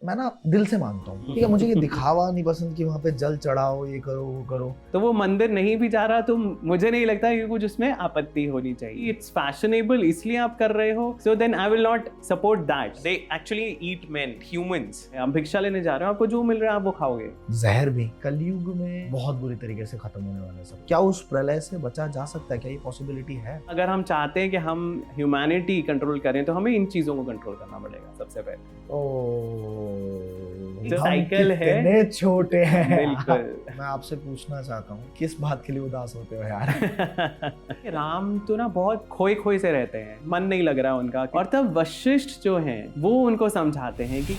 मैं ना दिल से मानता हूँ, ठीक है, मुझे ये दिखावा नहीं पसंद कि वहाँ पे जल चढ़ाओ, ये करो वो करो। तो वो मंदिर नहीं भी जा रहा तो मुझे नहीं लगता कि कुछ उसमें आपत्ति होनी चाहिए। इट्स फैशनेबल इसलिए आप कर रहे हो, so then I will not support that. They actually eat men, humans. आप भिक्षा लेने जा रहे हो, आपको जो मिल रहा है आप वो खाओगे। जहर भी कलयुग में बहुत बुरी तरीके से खत्म होने वाला है सब। क्या उस प्रलय से बचा जा सकता है? क्या ये पॉसिबिलिटी है? अगर हम चाहते हैं कि हम ह्यूमैनिटी कंट्रोल करें तो हमें इन चीजों को कंट्रोल करना पड़ेगा सबसे पहले। जो साइकिल है, कितने छोटे हैं। बिल्कुल। मैं आपसे पूछना चाहता हूँ, किस बात के लिए उदास होते हो यार? राम तो ना बहुत खोए खोए से रहते हैं, मन नहीं लग रहा उनका। और तब वशिष्ठ जो हैं वो उनको समझाते हैं कि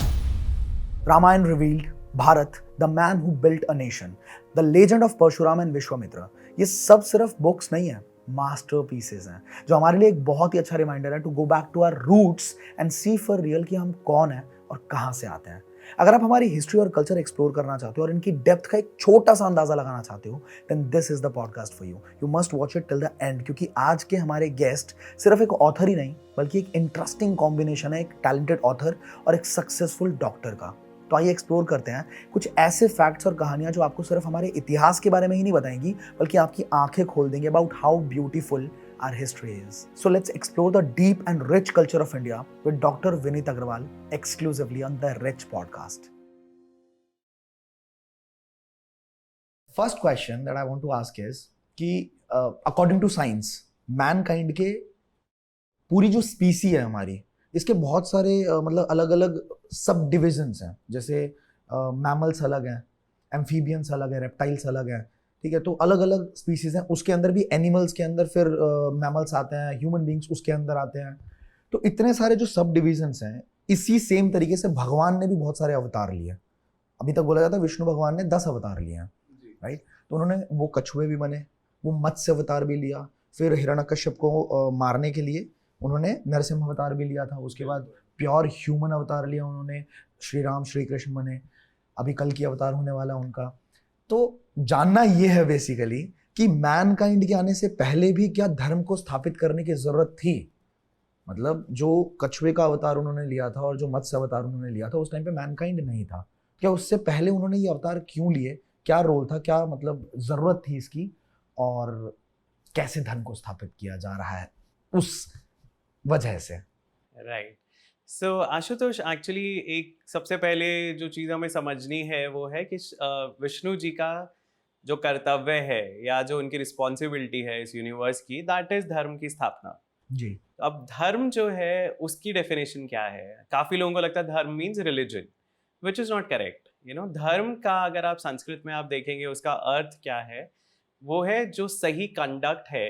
Ramayana revealed, Bharat, the man who built a nation, the legend of Parshuram and Vishwamitra, ये सब सिर्फ बुक्स नहीं है, मास्टरपीसेस हैं जो हमारे लिए एक बहुत ही अच्छा रिमाइंडर है to go back to our roots and see for real कि हम कौन हैं और कहाँ से आते हैं। अगर आप हमारी हिस्ट्री और कल्चर एक्सप्लोर करना चाहते हो और इनकी डेप्थ का एक छोटा सा अंदाजा लगाना चाहते हो, then this is the podcast for you. You must watch it till the end, क्योंकि आज के हमारे गेस्ट सिर्फ एक ऑथर ही नहीं बल्कि एक इंटरेस्टिंग कॉम्बिनेशन है, एक टैलेंटेड ऑथर और एक सक्सेसफुल डॉक्टर का। तो आइए एक्सप्लोर करते हैं कुछ ऐसे फैक्ट्स और कहानियां जो आपको सिर्फ हमारे इतिहास के बारे में ही नहीं बताएंगी बल्कि आपकी आंखें खोल देंगे about how beautiful our history is. So let's explore the deep and rich culture of India with Dr. Vineet Agrawal exclusively on the Rich podcast. First question that I want to ask is कि according to science, mankind के पूरी जो species है हमारी, इसके बहुत सारे मतलब अलग अलग सब डिविजन्स हैं। जैसे मैमल्स अलग हैं, एम्फीबियंस अलग है, रेप्टाइल्स अलग हैं, ठीक है। तो अलग अलग स्पीसीज हैं, उसके अंदर भी एनिमल्स के अंदर फिर मैमल्स आते हैं, ह्यूमन बींग्स उसके अंदर आते हैं। तो इतने सारे जो सब डिविजन्स हैं, इसी सेम तरीके से भगवान ने भी बहुत सारे अवतार लिए। अभी तक बोला जाता है विष्णु भगवान ने 10 अवतार लिए हैं, राइट। तो उन्होंने वो कछुए भी बने, वो मत्स्य अवतार भी लिया, फिर हिरण्यकश्यप को मारने के लिए उन्होंने नरसिंह अवतार भी लिया था, उसके बाद प्योर ह्यूमन अवतार लिया उन्होंने, श्री राम श्री कृष्ण बने, अभी कल की अवतार होने वाला उनका। तो जानना ये है बेसिकली कि मैनकाइंड के आने से पहले भी क्या धर्म को स्थापित करने की जरूरत थी? मतलब जो कछुए का अवतार उन्होंने लिया था और जो मत्स्य अवतार उन्होंने लिया था, उस टाइम पे मैनकाइंड नहीं था। क्या उससे पहले उन्होंने ये अवतार क्यों लिए? क्या रोल था, क्या मतलब जरूरत थी इसकी, और कैसे धर्म को स्थापित किया जा रहा है उस वजह से? राइट। सो आशुतोष, एक्चुअली एक सबसे पहले जो चीज़ हमें समझनी है वो है कि विष्णु जी का जो कर्तव्य है या जो उनकी रिस्पॉन्सिबिलिटी है इस यूनिवर्स की, दैट इज धर्म की स्थापना जी। अब धर्म जो है उसकी डेफिनेशन क्या है? काफ़ी लोगों को लगता है धर्म means religion, which is not correct. धर्म का अगर आप संस्कृत में आप देखेंगे उसका अर्थ क्या है, वो है जो सही कंडक्ट है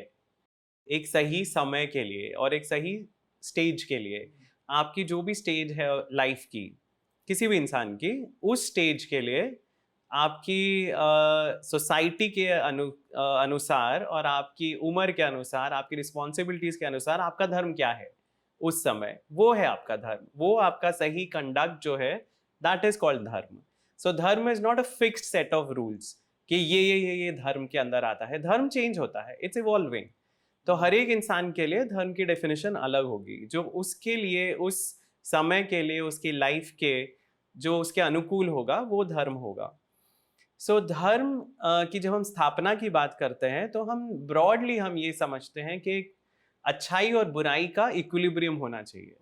एक सही समय के लिए और एक सही स्टेज के लिए। आपकी जो भी स्टेज है लाइफ की, किसी भी इंसान की, उस स्टेज के लिए आपकी सोसाइटी के अनुसार और आपकी उम्र के अनुसार, आपकी रिस्पॉन्सिबिलिटीज के अनुसार आपका धर्म क्या है उस समय, वो है आपका धर्म। वो आपका सही कंडक्ट जो है, दैट इज कॉल्ड धर्म। सो धर्म is not a fixed set of rules कि ये धर्म के अंदर आता है। धर्म चेंज होता है, इट्स इवॉल्विंग। तो हर एक इंसान के लिए धर्म की डेफिनेशन अलग होगी, जो उसके लिए, उस समय के लिए, उसकी लाइफ के जो उसके अनुकूल होगा वो धर्म होगा। सो धर्म की जब हम स्थापना की बात करते हैं तो हम ब्रॉडली हम ये समझते हैं कि अच्छाई और बुराई का इक्विलिब्रियम होना चाहिए।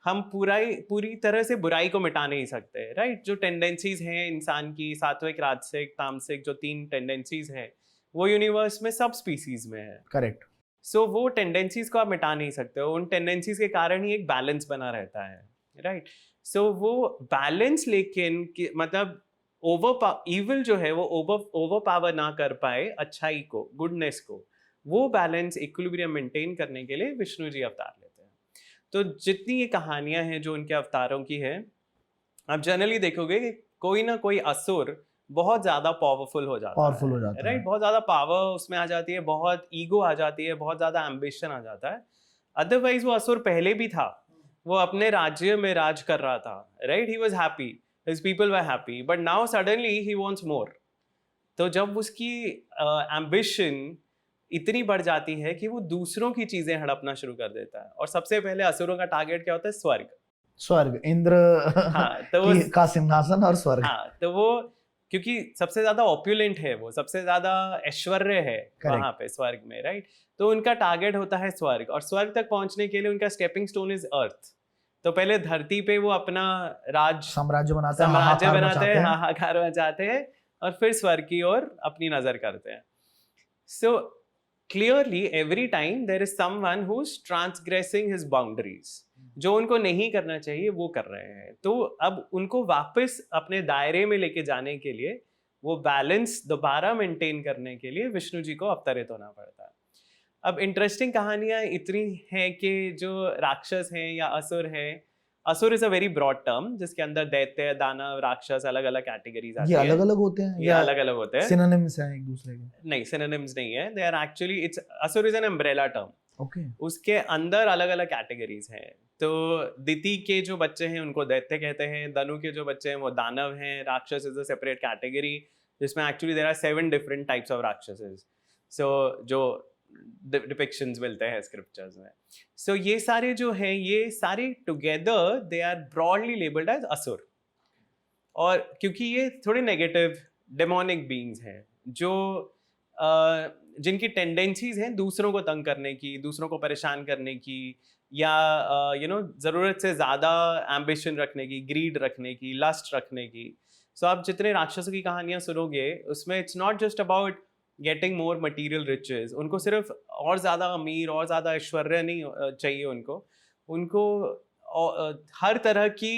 हम पूरी तरह से बुराई को मिटा नहीं सकते, राइट। जो टेंडेंसीज हैं इंसान की, सात्विक, राजसिक, तामसिक, जो 3 टेंडेंसीज हैं, वो यूनिवर्स में सब स्पीसीज में है, करेक्ट। सो वो टेंडेंसीज को आप मिटा नहीं सकते हो। उन टेंडेंसीज के कारण ही एक बैलेंस बना रहता है, राइट। सो वो बैलेंस, लेकिन मतलब इविल जो है वो ओवर पावर ना कर पाए अच्छाई को, गुडनेस को, वो बैलेंस इक्विलिब्रियम मेंटेन करने के लिए विष्णु जी अवतार लेते हैं। तो जितनी ये कहानियां हैं जो उनके अवतारों की है, आप जनरली देखोगे कि कोई ना कोई असुर बहुत ज्यादा पावरफुल हो जाता है, राइट। बहुत ज्यादा पावर उसमें आ जाती है, बहुत ईगो आ जाती है, बहुत ज्यादा एम्बिशन आ जाता है। अदरवाइज वो असुर पहले भी था, वो अपने राज्य में राज कर रहा था, right. He was happy, his people were happy, but now suddenly he wants मोर। तो जब उसकी एम्बिशन इतनी बढ़ जाती है कि वो दूसरों की चीजें हड़पना शुरू कर देता है। और सबसे पहले असुरों का टारगेट क्या होता है? स्वर्ग। स्वर्ग, इंद्र हाँ, तो वो का सिंहासन और स्वर्ग। हाँ, तो वो क्योंकि सबसे ज्यादा ऑप्युलेंट है, वो सबसे ज्यादा ऐश्वर्य है वहां पे स्वर्ग में, राइट? तो उनका टारगेट होता है स्वर्ग, और स्वर्ग तक पहुंचने के लिए उनका स्टेपिंग स्टोन इज अर्थ। तो पहले धरती पे वो अपना साम्राज्य बनाते हैं, साम्राज्य हाहाकार बनाते मचाते हैं, हैं। हाहाकार मचाते हैं, और फिर स्वर्ग की ओर अपनी नजर करते हैं। So clearly every time there is someone who is transgressing his boundaries. जो उनको नहीं करना चाहिए वो कर रहे हैं। तो अब उनको वापस अपने दायरे में लेके जाने के लिए, वो बैलेंस दोबारा मेंटेन करने के लिए विष्णु जी को अवतरित होना पड़ता है। अब इंटरेस्टिंग कहानियां इतनी हैं कि जो राक्षस हैं या असुर हैं, asura is a very broad term जिसके अंदर दैत्य, दानव, राक्षस अलग अलग कैटेगरीज ये आती है। अलग अलग होते हैं ये या अलग अलग होते हैं, सिनोनिम्स हैं एक दूसरे के? नहीं सिनोनिम्स नहीं है, दे आर एक्चुअली, इट्स असुर is an umbrella term. Okay. उसके अंदर अलग अलग कैटेगरीज हैं। तो दिति के जो बच्चे हैं उनको दैत्य कहते हैं, धनु के जो बच्चे हैं वो दानव हैं, rakshasa is a separate category जिसमें actually there are 7 different types of rakshasas. सो जो डिपिक्शंस मिलते हैं स्क्रिप्चर्स में। सो ये सारे जो हैं, ये सारे together they are broadly labelled as asura. और क्योंकि ये थोड़े नेगेटिव डेमोनिक बीइंग्स हैं जो जिनकी टेंडेंसीज हैं दूसरों को तंग करने की, दूसरों को परेशान करने की, या ज़रूरत से ज़्यादा एम्बिशन रखने की, ग्रीड रखने की, लस्ट रखने की। सो आप जितने राक्षसों की कहानियां सुनोगे उसमें it's not just about getting more material riches. उनको सिर्फ और ज़्यादा अमीर और ज़्यादा ऐश्वर्य नहीं चाहिए, उनको हर तरह की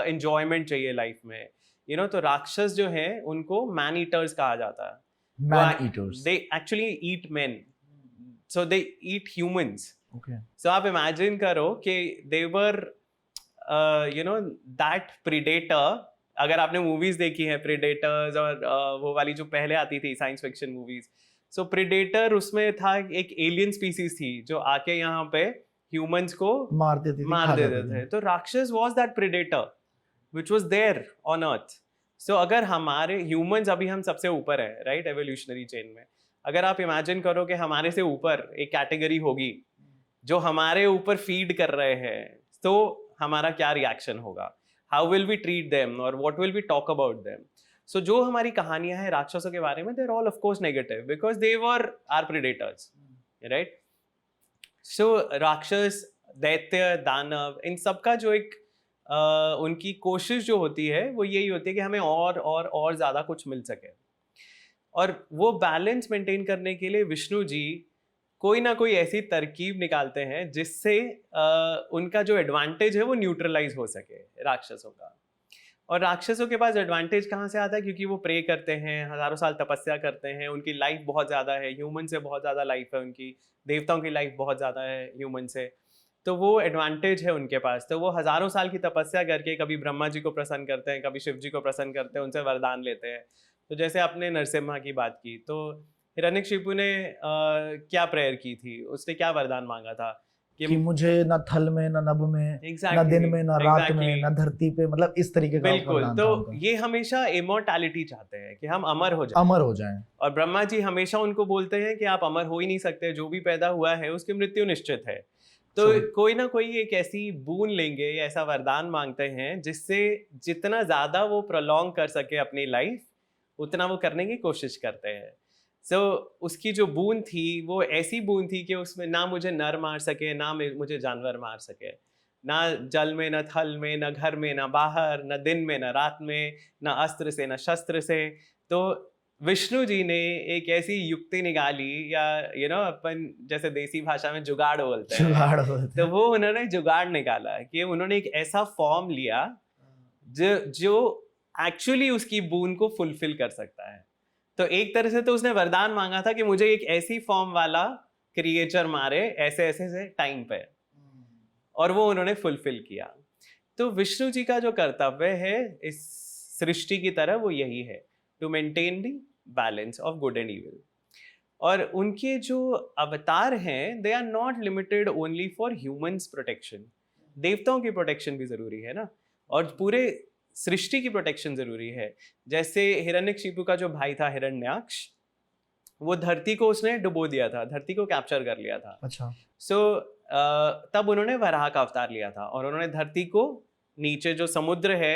एंजॉयमेंट चाहिए लाइफ में। तो राक्षस जो है उनको मैन ईटर्स कहा जाता है। Man eaters. They actually eat men, so they eat humans. Okay. So आप imagine करो कि they were that predator। अगर आपने मूवीज देखी है प्रीडेटर्स, और वो वाली जो पहले आती थी साइंस फिक्शन मूवीज, सो प्रीडेटर उसमें था एक एलियन स्पीसीज थी जो आके यहाँ पे ह्यूमंस को मार देते थे। तो rakshasa was that predator which was there on earth. So अगर हमारे ह्यूमंस, अभी हम सबसे ऊपर है राइट एवोल्यूशनरी चेन में, अगर आप इमेजिन करो कि हमारे से ऊपर एक कैटेगरी होगी जो हमारे ऊपर फीड कर रहे हैं, तो हमारा क्या रिएक्शन होगा? How will we treat them और what will we talk about them? So जो हमारी कहानियां हैं राक्षसों के बारे में, they are all of course negative because they were are predators, right? So rakshasa, दैत्य, दानव, इन सबका जो एक उनकी कोशिश जो होती है वो यही होती है कि हमें और ज़्यादा कुछ मिल सके। और वो बैलेंस मेंटेन करने के लिए विष्णु जी कोई ना कोई ऐसी तरकीब निकालते हैं जिससे उनका जो एडवांटेज है वो न्यूट्रलाइज हो सके राक्षसों का। और राक्षसों के पास एडवांटेज कहाँ से आता है? क्योंकि वो प्रे करते हैं, हजारों साल तपस्या करते हैं, उनकी लाइफ बहुत ज़्यादा है, ह्यूमन से बहुत ज़्यादा लाइफ है उनकी, देवताओं की लाइफ बहुत ज़्यादा है ह्यूमन से, तो वो एडवांटेज है उनके पास। तो वो हजारों साल की तपस्या करके कभी ब्रह्मा जी को प्रसन्न करते हैं, कभी शिव जी को प्रसन्न करते हैं, उनसे वरदान लेते हैं। तो जैसे आपने नरसिम्हा की बात की, तो हिरण्यकशिपु ने क्या प्रेयर की थी? उसने क्या वरदान मांगा था कि मुझे न थल में न नभ में, exactly, न दिन में न रात exactly, में, न धरती पे, मतलब इस तरीके का बिल्कुल। वरदान था तो उनका। ये हमेशा इमोर्टैलिटी चाहते हैं कि हम अमर हो जाएं। अमर हो जाएं। और ब्रह्मा जी हमेशा उनको बोलते हैं कि आप अमर हो ही नहीं सकते, जो भी पैदा हुआ है उसकी मृत्यु निश्चित है। तो कोई ना कोई एक ऐसी बून लेंगे या ऐसा वरदान मांगते हैं जिससे जितना ज्यादा वो प्रोलॉन्ग कर सके अपनी लाइफ, उतना वो करने की कोशिश करते हैं। सो उसकी जो बून थी वो ऐसी बून थी कि उसमें ना मुझे नर मार सके, ना मुझे जानवर मार सके, ना जल में, न थल में, न घर में, न बाहर, न दिन में, न रात में, न अस्त्र से, न शस्त्र से। तो विष्णु जी ने एक ऐसी युक्ति निकाली, या अपन जैसे देसी भाषा में जुगाड़ बोलते हैं, तो वो उन्होंने जुगाड़ निकाला कि उन्होंने एक ऐसा फॉर्म लिया जो एक्चुअली उसकी बून को फुलफिल कर सकता है। तो एक तरह से तो उसने वरदान मांगा था कि मुझे एक ऐसी फॉर्म वाला क्रिएचर मारे ऐसे ऐसे से टाइम पे, और वो उन्होंने फुलफिल किया। तो विष्णु जी का जो कर्तव्य है इस सृष्टि की तरह वो यही है, to maintain the balance of good and evil. और उनके जो अवतार हैं they are not limited only for humans protection, देवताओं की प्रोटेक्शन भी जरूरी है ना, और पूरे सृष्टि की प्रोटेक्शन जरूरी है। जैसे हिरण्यकशिपु का जो भाई था हिरण्याक्ष, वो धरती को उसने डुबो दिया था, धरती को कैप्चर कर लिया था। अच्छा। सो तब उन्होंने वराह का अवतार लिया था और उन्होंने धरती को नीचे जो समुद्र है,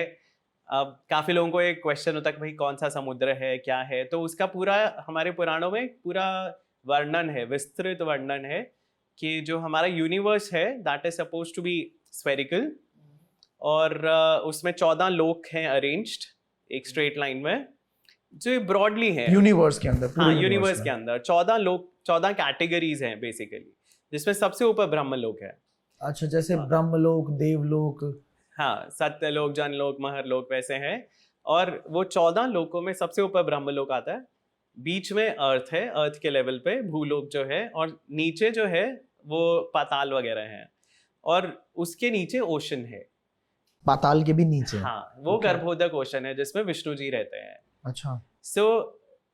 अब काफी लोगों को एक क्वेश्चन होता है कि भाई कौन सा समुद्र है, क्या है, तो उसका पूरा हमारे पुराणों में पूरा वर्णन है, विस्तृत वर्णन है कि जो हमारा यूनिवर्स है that is suppose to be spherical, और उसमें 14 लोक हैं अरेंज्ड एक स्ट्रेट लाइन में, जो ब्रॉडली है यूनिवर्स के अंदर, पूरे हाँ यूनिवर्स के अंदर 14 लोक, 14 कैटेगरीज हैं बेसिकली, जिसमें सबसे ऊपर ब्रह्मलोक है। अच्छा, जैसे ब्रह्मलोक, देवलोक। हाँ, सत्यलोक, जनलोक, महरलोक वैसे हैं, और वो 14 लोकों में सबसे ऊपर ब्रह्मलोक आता है, बीच में अर्थ है, अर्थ के लेवल पे भूलोक जो है, और नीचे जो है वो पाताल वगैरह हैं, और उसके नीचे ओशन है। पाताल के भी नीचे? हाँ, वो गर्भोदक ओशन है जिसमें विष्णु जी रहते हैं। अच्छा। सो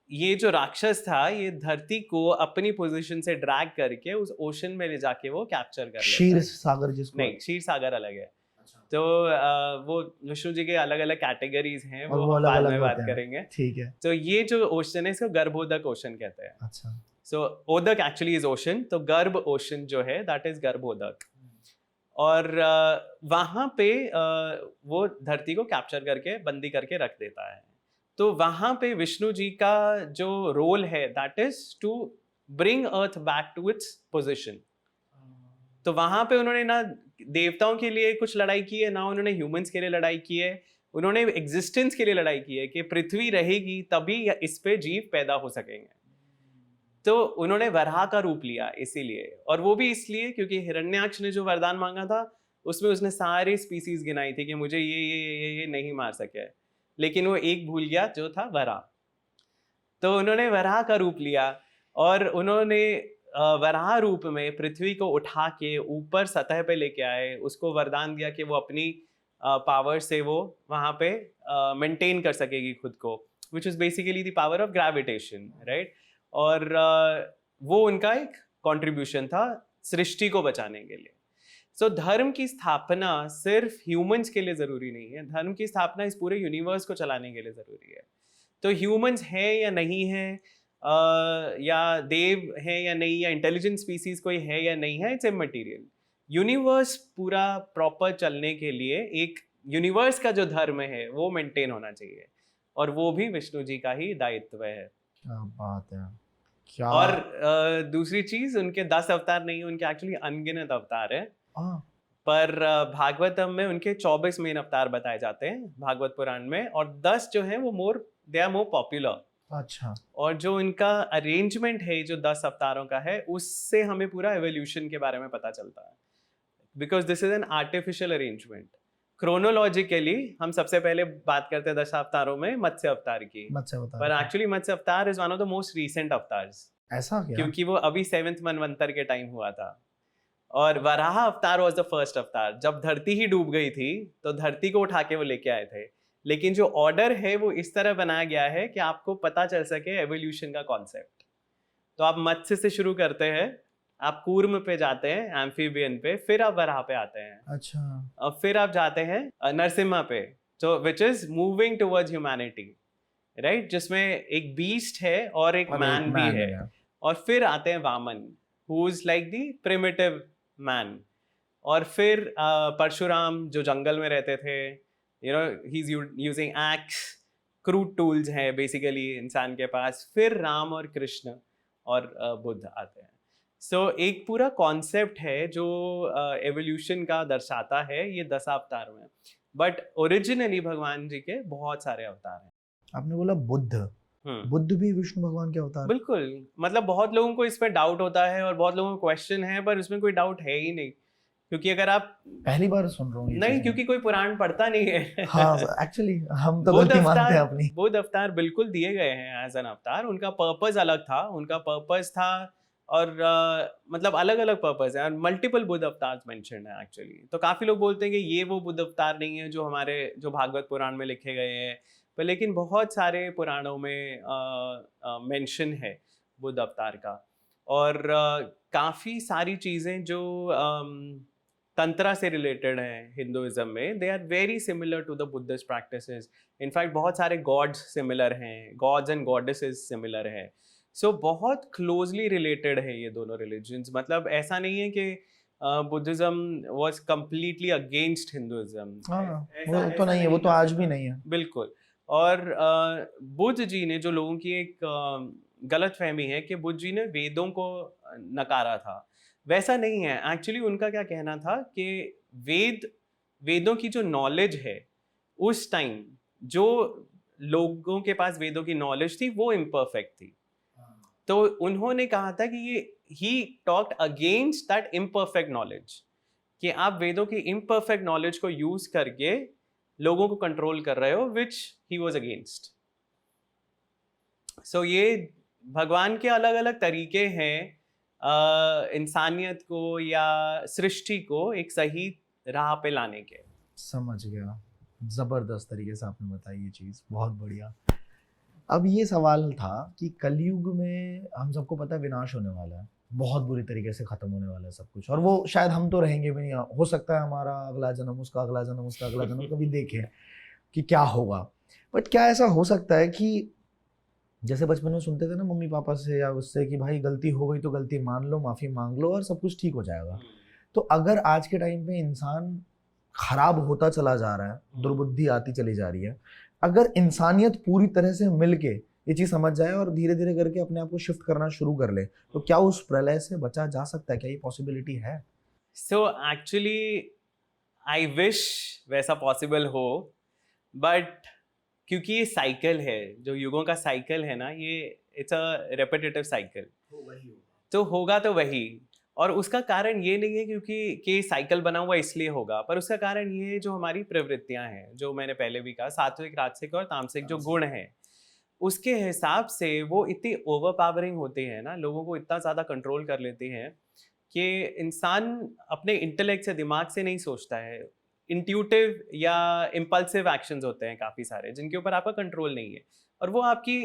ये जो राक्षस था, ये धरती को अपनी पोजीशन से ड्रैग करके उस ओशन में ले जाके वो कैप्चर कर लेता है। क्षीर सागर जिसको? नहीं, क्षीर सागर अलग है। तो वो विष्णु जी के अलग अलग कैटेगरीज हैं, और वो हम अलग बाद अलग में बात होते हैं। करेंगे। ठीक है। तो ये जो ओशन है इसको गर्भोदक ओशन कहते हैं। अच्छा। सो ओदक एक्चुअली इज ओशन, तो गर्भ ओशन जो है दैट इज गर्भोदक, और वहां पे वो धरती को कैप्चर करके बंदी करके रख देता है। तो वहां पे विष्णु जी का जो रोल है that is to bring earth back to its position. तो वहां पे उन्होंने ना देवताओं के लिए कुछ लड़ाई की है, ना उन्होंने ह्यूमंस के लिए लड़ाई की है, उन्होंने एग्जिस्टेंस के लिए लड़ाई की है कि पृथ्वी रहेगी तभी इस पे जीव पैदा हो सकेंगे। तो उन्होंने वराह का रूप लिया इसीलिए, और वो भी इसलिए क्योंकि हिरण्याक्ष ने जो वरदान मांगा था उसमें उसने सारे स्पीसीज गिनाई थी कि मुझे ये नहीं मार सके, लेकिन वो एक भूल गया जो था वराह। तो उन्होंने वराह का रूप लिया, और उन्होंने वराह रूप में पृथ्वी को उठा के ऊपर सतह पे लेके आए, उसको वरदान दिया कि वो अपनी पावर से वो वहां पे मेंटेन कर सकेगी खुद को, which is basically the power of gravitation, right. और वो उनका एक कंट्रीब्यूशन था सृष्टि को बचाने के लिए। सो धर्म की स्थापना सिर्फ ह्यूमंस के लिए जरूरी नहीं है, धर्म की स्थापना इस पूरे यूनिवर्स को चलाने के लिए जरूरी है। तो ह्यूमंस है या नहीं है, या देव है या नहीं, या इंटेलिजेंट स्पीसीज कोई है या नहीं है, इट्स इमैटेरियल। यूनिवर्स पूरा प्रॉपर चलने के लिए एक यूनिवर्स का जो धर्म है वो मेंटेन होना चाहिए, और वो भी विष्णु जी का ही दायित्व है। क्या बात है, क्या। और दूसरी चीज, उनके 10 अवतार नहीं, उनके एक्चुअली अनगिनत अवतार है। पर भागवतम में उनके 24 मेन अवतार बताए जाते हैं भागवत पुराण में, और 10 जो है वो दे आर मोर पॉपुलर। अच्छा। और जो इनका अरेंजमेंट है जो 10 अवतारों का है, उससे हमें पूरा एवोल्यूशन के बारे में पता चलता है, because this is an artificial arrangement. Chronologically हम सबसे पहले बात करते हैं 10 अवतारों में मत्स्य अवतार की, पर एक्चुअली मत्स्य अवतार is one of the most recent avatars. ऐसा क्या? क्योंकि वो अभी 7th मनवंतर के टाइम हुआ था, और वराह अवतार वाज द फर्स्ट अवतार। जब धरती ही डूब गई थी तो धरती को उठा के वो लेके आए थे, लेकिन जो ऑर्डर है वो इस तरह बनाया गया है कि आपको पता चल सके एवोल्यूशन का कॉन्सेप्ट। तो आप मत्स्य से शुरू करते हैं, आप कूर्म पे जाते हैं, एम्फीबियन पे, फिर आप वराह पे आते हैं। अच्छा। और फिर आप जाते हैं नरसिम्हा पे, तो which is moving towards humanity, right, जिसमें एक बीस्ट है और एक मैन भी है। और फिर आते हैं Vamana, who is like the primitive man. और फिर परशुराम जो जंगल में रहते थे, you know he is using axe, crude tools हैं बेसिकली इंसान के पास। फिर राम और कृष्ण और बुद्ध आते हैं। सो एक पूरा कॉन्सेप्ट है जो एवोल्यूशन का दर्शाता है ये 10 अवतार में, बट ओरिजिनली भगवान जी के बहुत सारे अवतार हैं। आपने बोला बुद्ध, बुद्ध भी विष्णु भगवान के अवतार? बिल्कुल, मतलब बहुत लोगों को इस पे डाउट होता है और बहुत लोगों को क्वेश्चन है, पर उसमें कोई डाउट है ही नहीं, क्योंकि अगर आप पहली बार सुन रहा हूँ ये नहीं, क्योंकि कोई पुराण पढ़ता नहीं है। हाँ, एक्चुअली हम तो गलती मानते हैं अपनी। बुद्ध अवतार बिल्कुल दिए गए हैं एज एन अवतार, उनका पर्पस अलग था, उनका पर्पस था, और मतलब अलग अलग पर्पस है, और मल्टीपल बुद्ध अवतार मेंशन है एक्चुअली। तो काफी लोग बोलते हैं कि ये वो बुद्ध अवतार नहीं है जो हमारे जो भागवत पुराण में लिखे गए हैं, पर लेकिन बहुत सारे पुराणों में मेंशन है बुद्ध अवतार का। और काफी सारी चीजें जो तंत्रा से रिलेटेड हैं हिंदुइज्म में, they are very similar to the Buddhist practices. In fact बहुत सारे गॉड्स सिमिलर हैं, गॉड्स एंड गॉडेसेस सिमिलर हैं। सो बहुत क्लोजली रिलेटेड है ये दोनों रिलीजन्स। मतलब ऐसा नहीं है कि Buddhism was completely against Hinduism. हाँ, वो तो नहीं है, वो तो आज भी नहीं है। बिल्कुल। और बुद्ध जी ने, जो लोगों की एक गलत फहमी है कि बुद्ध जी ने वेदों को नकारा था, वैसा नहीं है। एक्चुअली उनका क्या कहना था कि वेदों की जो नॉलेज है उस टाइम, जो लोगों के पास वेदों की नॉलेज थी वो इम्परफेक्ट थी। तो उन्होंने कहा था कि ये he talked against that imperfect knowledge, कि आप वेदों की इम्परफेक्ट नॉलेज को यूज करके लोगों को कंट्रोल कर रहे हो, विच ही वॉज अगेंस्ट। सो ये भगवान के अलग अलग तरीके हैं इंसानियत को या सृष्टि को एक सही राह पे लाने के। समझ गया, जबरदस्त तरीके से आपने बताई ये चीज, बहुत बढ़िया। अब ये सवाल था कि कलयुग में हम सबको पता है विनाश होने वाला है, बहुत बुरी तरीके से खत्म होने वाला है सब कुछ, और वो शायद हम तो रहेंगे भी नहीं, हो सकता है हमारा अगला जन्म, उसका अगला जन्म, उसका अगला जन्म कभी देखे कि क्या होगा। बट क्या ऐसा हो सकता है कि जैसे बचपन में सुनते थे ना मम्मी पापा से या उससे कि भाई गलती हो गई तो गलती मान लो, माफी मांग लो और सब कुछ ठीक हो जाएगा। तो अगर आज के टाइम पे इंसान खराब होता चला जा रहा है, दुर्बुद्धि आती चली जा रही है, अगर इंसानियत पूरी तरह से मिलके ये चीज समझ जाए और धीरे धीरे करके अपने आप को शिफ्ट करना शुरू कर ले, तो क्या उस प्रलय से बचा जा सकता है? क्या ये पॉसिबिलिटी है? सो एक्चुअली आई विश वैसा पॉसिबल हो, बट क्योंकि ये साइकिल है, जो युगों का साइकिल है ना, ये इट्स अ रेपिटेटिव साइकिल, तो होगा तो वही। और उसका कारण ये नहीं है क्योंकि कि साइकिल बना हुआ इसलिए होगा, पर उसका कारण ये है जो हमारी प्रवृत्तियां हैं, जो मैंने पहले भी कहा, सात्विक, राजसिक और तामसिक जो गुण हैं, उसके हिसाब से वो इतनी ओवर पावरिंग होते हैं ना, लोगों को इतना ज़्यादा कंट्रोल कर लेते हैं कि इंसान अपने इंटेलेक्ट से, दिमाग से नहीं सोचता है। इंट्यूटिव या इम्पल्सिव एक्शंस होते हैं काफ़ी सारे, जिनके ऊपर आपका कंट्रोल नहीं है, और वो आपकी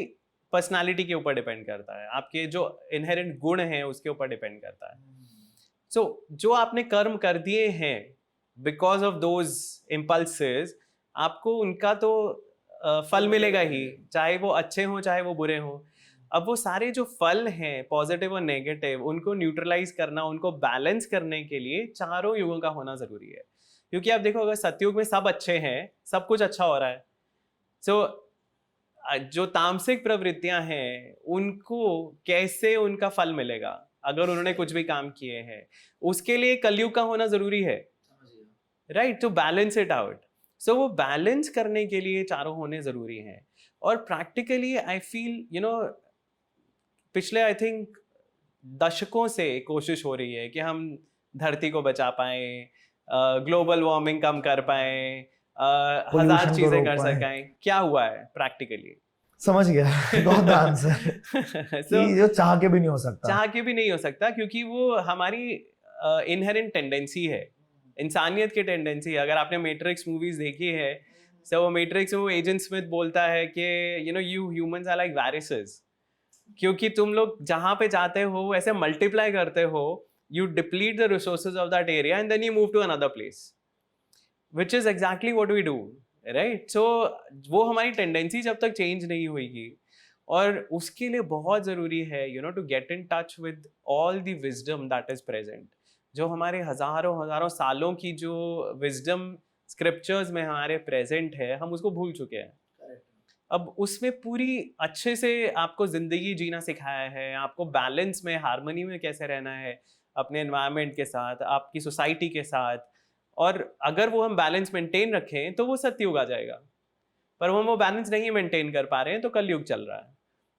पर्सनालिटी के ऊपर डिपेंड करता है, आपके जो इनहेरेंट गुण हैं उसके ऊपर डिपेंड करता है। सो जो आपने कर्म कर दिए हैं बिकॉज ऑफ दोज इम्पल्सेस, आपको उनका तो फल मिलेगा ही, चाहे वो अच्छे हों चाहे वो बुरे हों। अब वो सारे जो फल हैं, पॉजिटिव और नेगेटिव, उनको न्यूट्रलाइज करना, उनको बैलेंस करने के लिए चारों युगों का होना जरूरी है। क्योंकि आप देखो, अगर सतयुग में सब अच्छे हैं, सब कुछ अच्छा हो रहा है, सो जो तामसिक प्रवृत्तियां हैं उनको कैसे उनका फल मिलेगा अगर उन्होंने कुछ भी काम किए हैं? उसके लिए कलयुग का होना जरूरी है, right, to balance it out. So वो बैलेंस करने के लिए चारों होने जरूरी हैं। और प्रैक्टिकली आई फील पिछले आई थिंक दशकों से कोशिश हो रही है कि हम धरती को बचा पाए, ग्लोबल वार्मिंग कम कर पाए, हजार चीजें कर सकें। क्या हुआ है प्रैक्टिकली? समझ गया, बहुत आंसर कि जो चाह के भी नहीं हो सकता, चाह के भी नहीं हो सकता, क्योंकि वो हमारी इनहेरेंट टेंडेंसी है, इंसानियत की टेंडेंसी है। अगर आपने मैट्रिक्स मूवीज देखी है, तो वो मैट्रिक्स में वो एजेंट स्मिथ बोलता है कि you humans are like viruses, क्योंकि तुम लोग जहां पे जाते हो ऐसे मल्टीप्लाई करते हो, you deplete the resources of that area and then you move to another place, which is exactly what we do, right? So वो हमारी टेंडेंसी जब तक चेंज नहीं होगी, और उसके लिए बहुत ज़रूरी है to get in touch with all the wisdom that is present, जो हमारे हज़ारों हज़ारों सालों की जो विजडम स्क्रिप्चर्स में हमारे प्रेजेंट है, हम उसको भूल चुके हैं। अब उसमें पूरी अच्छे से आपको ज़िंदगी जीना सिखाया है, आपको बैलेंस में, हार्मनी में कैसे रहना है अपने एनवायरनमेंट के साथ, आपकी सोसाइटी के साथ। और अगर वो हम बैलेंस मेंटेन रखें तो वो सतयुग आ जाएगा, पर हम वो बैलेंस नहीं मेंटेन कर पा रहे हैं तो कलयुग चल रहा है।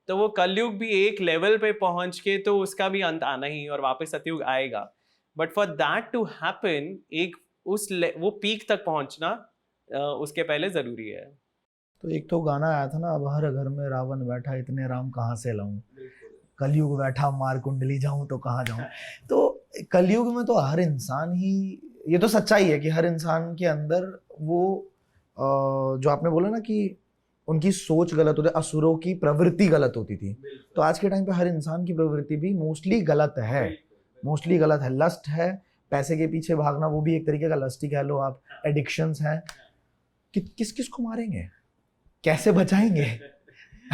तो वो कलयुग भी एक लेवल पे पहुंच के तो उसका भी अंत आना ही, और वापस सतयुग आएगा। But for that to happen, एक वो पीक तक पहुंचना उसके पहले ज़रूरी है। तो एक तो गाना आया था ना, अब हर घर में रावण बैठा, इतने राम कहाँ से लाऊं, कलयुग बैठा मार कुंडली जाऊं तो कहाँ जाऊं। तो कलयुग में तो हर इंसान ही, ये तो सच्चाई है कि हर इंसान के अंदर वो जो आपने बोला ना कि उनकी सोच गलत होती है, असुरों की प्रवृत्ति गलत होती थी, तो आज के टाइम पे हर इंसान की प्रवृत्ति भी मोस्टली गलत है, मोस्टली गलत है। लस्ट है, पैसे के पीछे भागना, वो भी एक तरीके का लस्ट ही कह लो आप। एडिक्शंस हैं, किस किस को मारेंगे, कैसे बचाएंगे?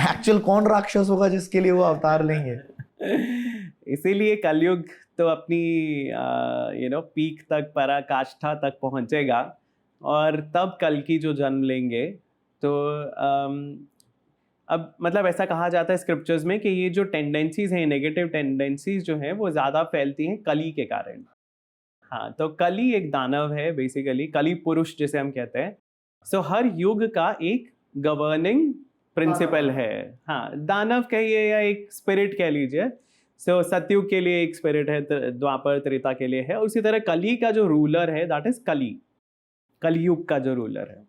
एक्चुअल कौन राक्षस होगा जिसके लिए वो अवतार लेंगे? इसीलिए कलयुग तो अपनी पीक तक, पराकाष्ठा तक पहुंचेगा और तब कल्कि जो जन्म लेंगे। तो अब मतलब ऐसा कहा जाता है स्क्रिप्चर्स में कि ये जो टेंडेंसीज हैं, नेगेटिव टेंडेंसीज जो हैं, वो ज़्यादा फैलती हैं कली के कारण। हाँ, तो कली एक दानव है बेसिकली, कली पुरुष जिसे हम कहते हैं। सो हर युग का एक गवर्निंग प्रिंसिपल है। हाँ, दानव कहिए या एक स्पिरिट कह लीजिए। सो सतयुग के लिए एक स्पिरिट है, द्वापर त्रेता के लिए है। उसी तरह कली का जो रूलर है दैट इज कली, कलयुग का जो रूलर है।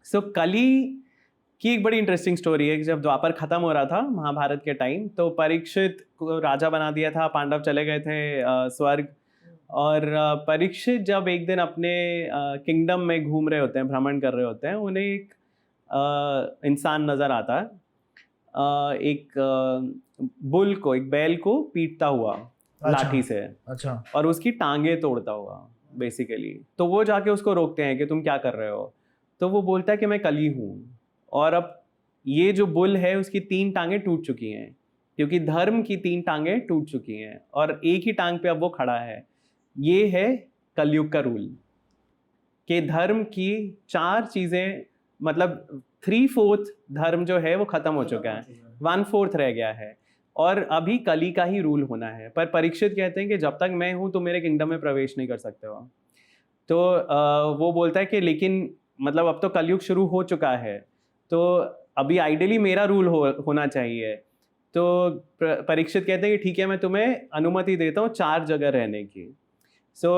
सो कली की एक बड़ी इंटरेस्टिंग स्टोरी है कि जब द्वापर खत्म हो रहा था महाभारत के टाइम, तो परीक्षित को राजा बना दिया था, पांडव चले गए थे स्वर्ग। और परीक्षित जब एक दिन अपने किंगडम में घूम रहे होते हैं, भ्रमण कर रहे होते हैं, उन्हें एक इंसान नज़र आता है, एक बुल को, एक बैल को पीटता हुआ लाठी से। अच्छा। और उसकी टांगे तोड़ता हुआ बेसिकली। तो वो जाके उसको रोकते हैं कि तुम क्या कर रहे हो। तो वो बोलता है कि मैं कली हूँ, और अब ये जो बुल है उसकी 3 टांगे टूट चुकी हैं, क्योंकि धर्म की 3 टांगे टूट चुकी हैं और एक ही टांग पे अब वो खड़ा है। ये है कलयुग का रूल, कि धर्म की 4 चीज़ें, मतलब 3/4 धर्म जो है वो खत्म हो चुका है, 1/4 रह गया है, और अभी कली का ही रूल होना है। पर परीक्षित कहते हैं कि जब तक मैं हूँ तो मेरे किंगडम में प्रवेश नहीं कर सकते हो। तो वो बोलता है कि लेकिन मतलब अब तो कलयुग शुरू हो चुका है, तो अभी आइडियली मेरा रूल होना चाहिए। तो परीक्षित कहते हैं कि ठीक है, मैं तुम्हें अनुमति देता हूँ 4 जगह रहने की। सो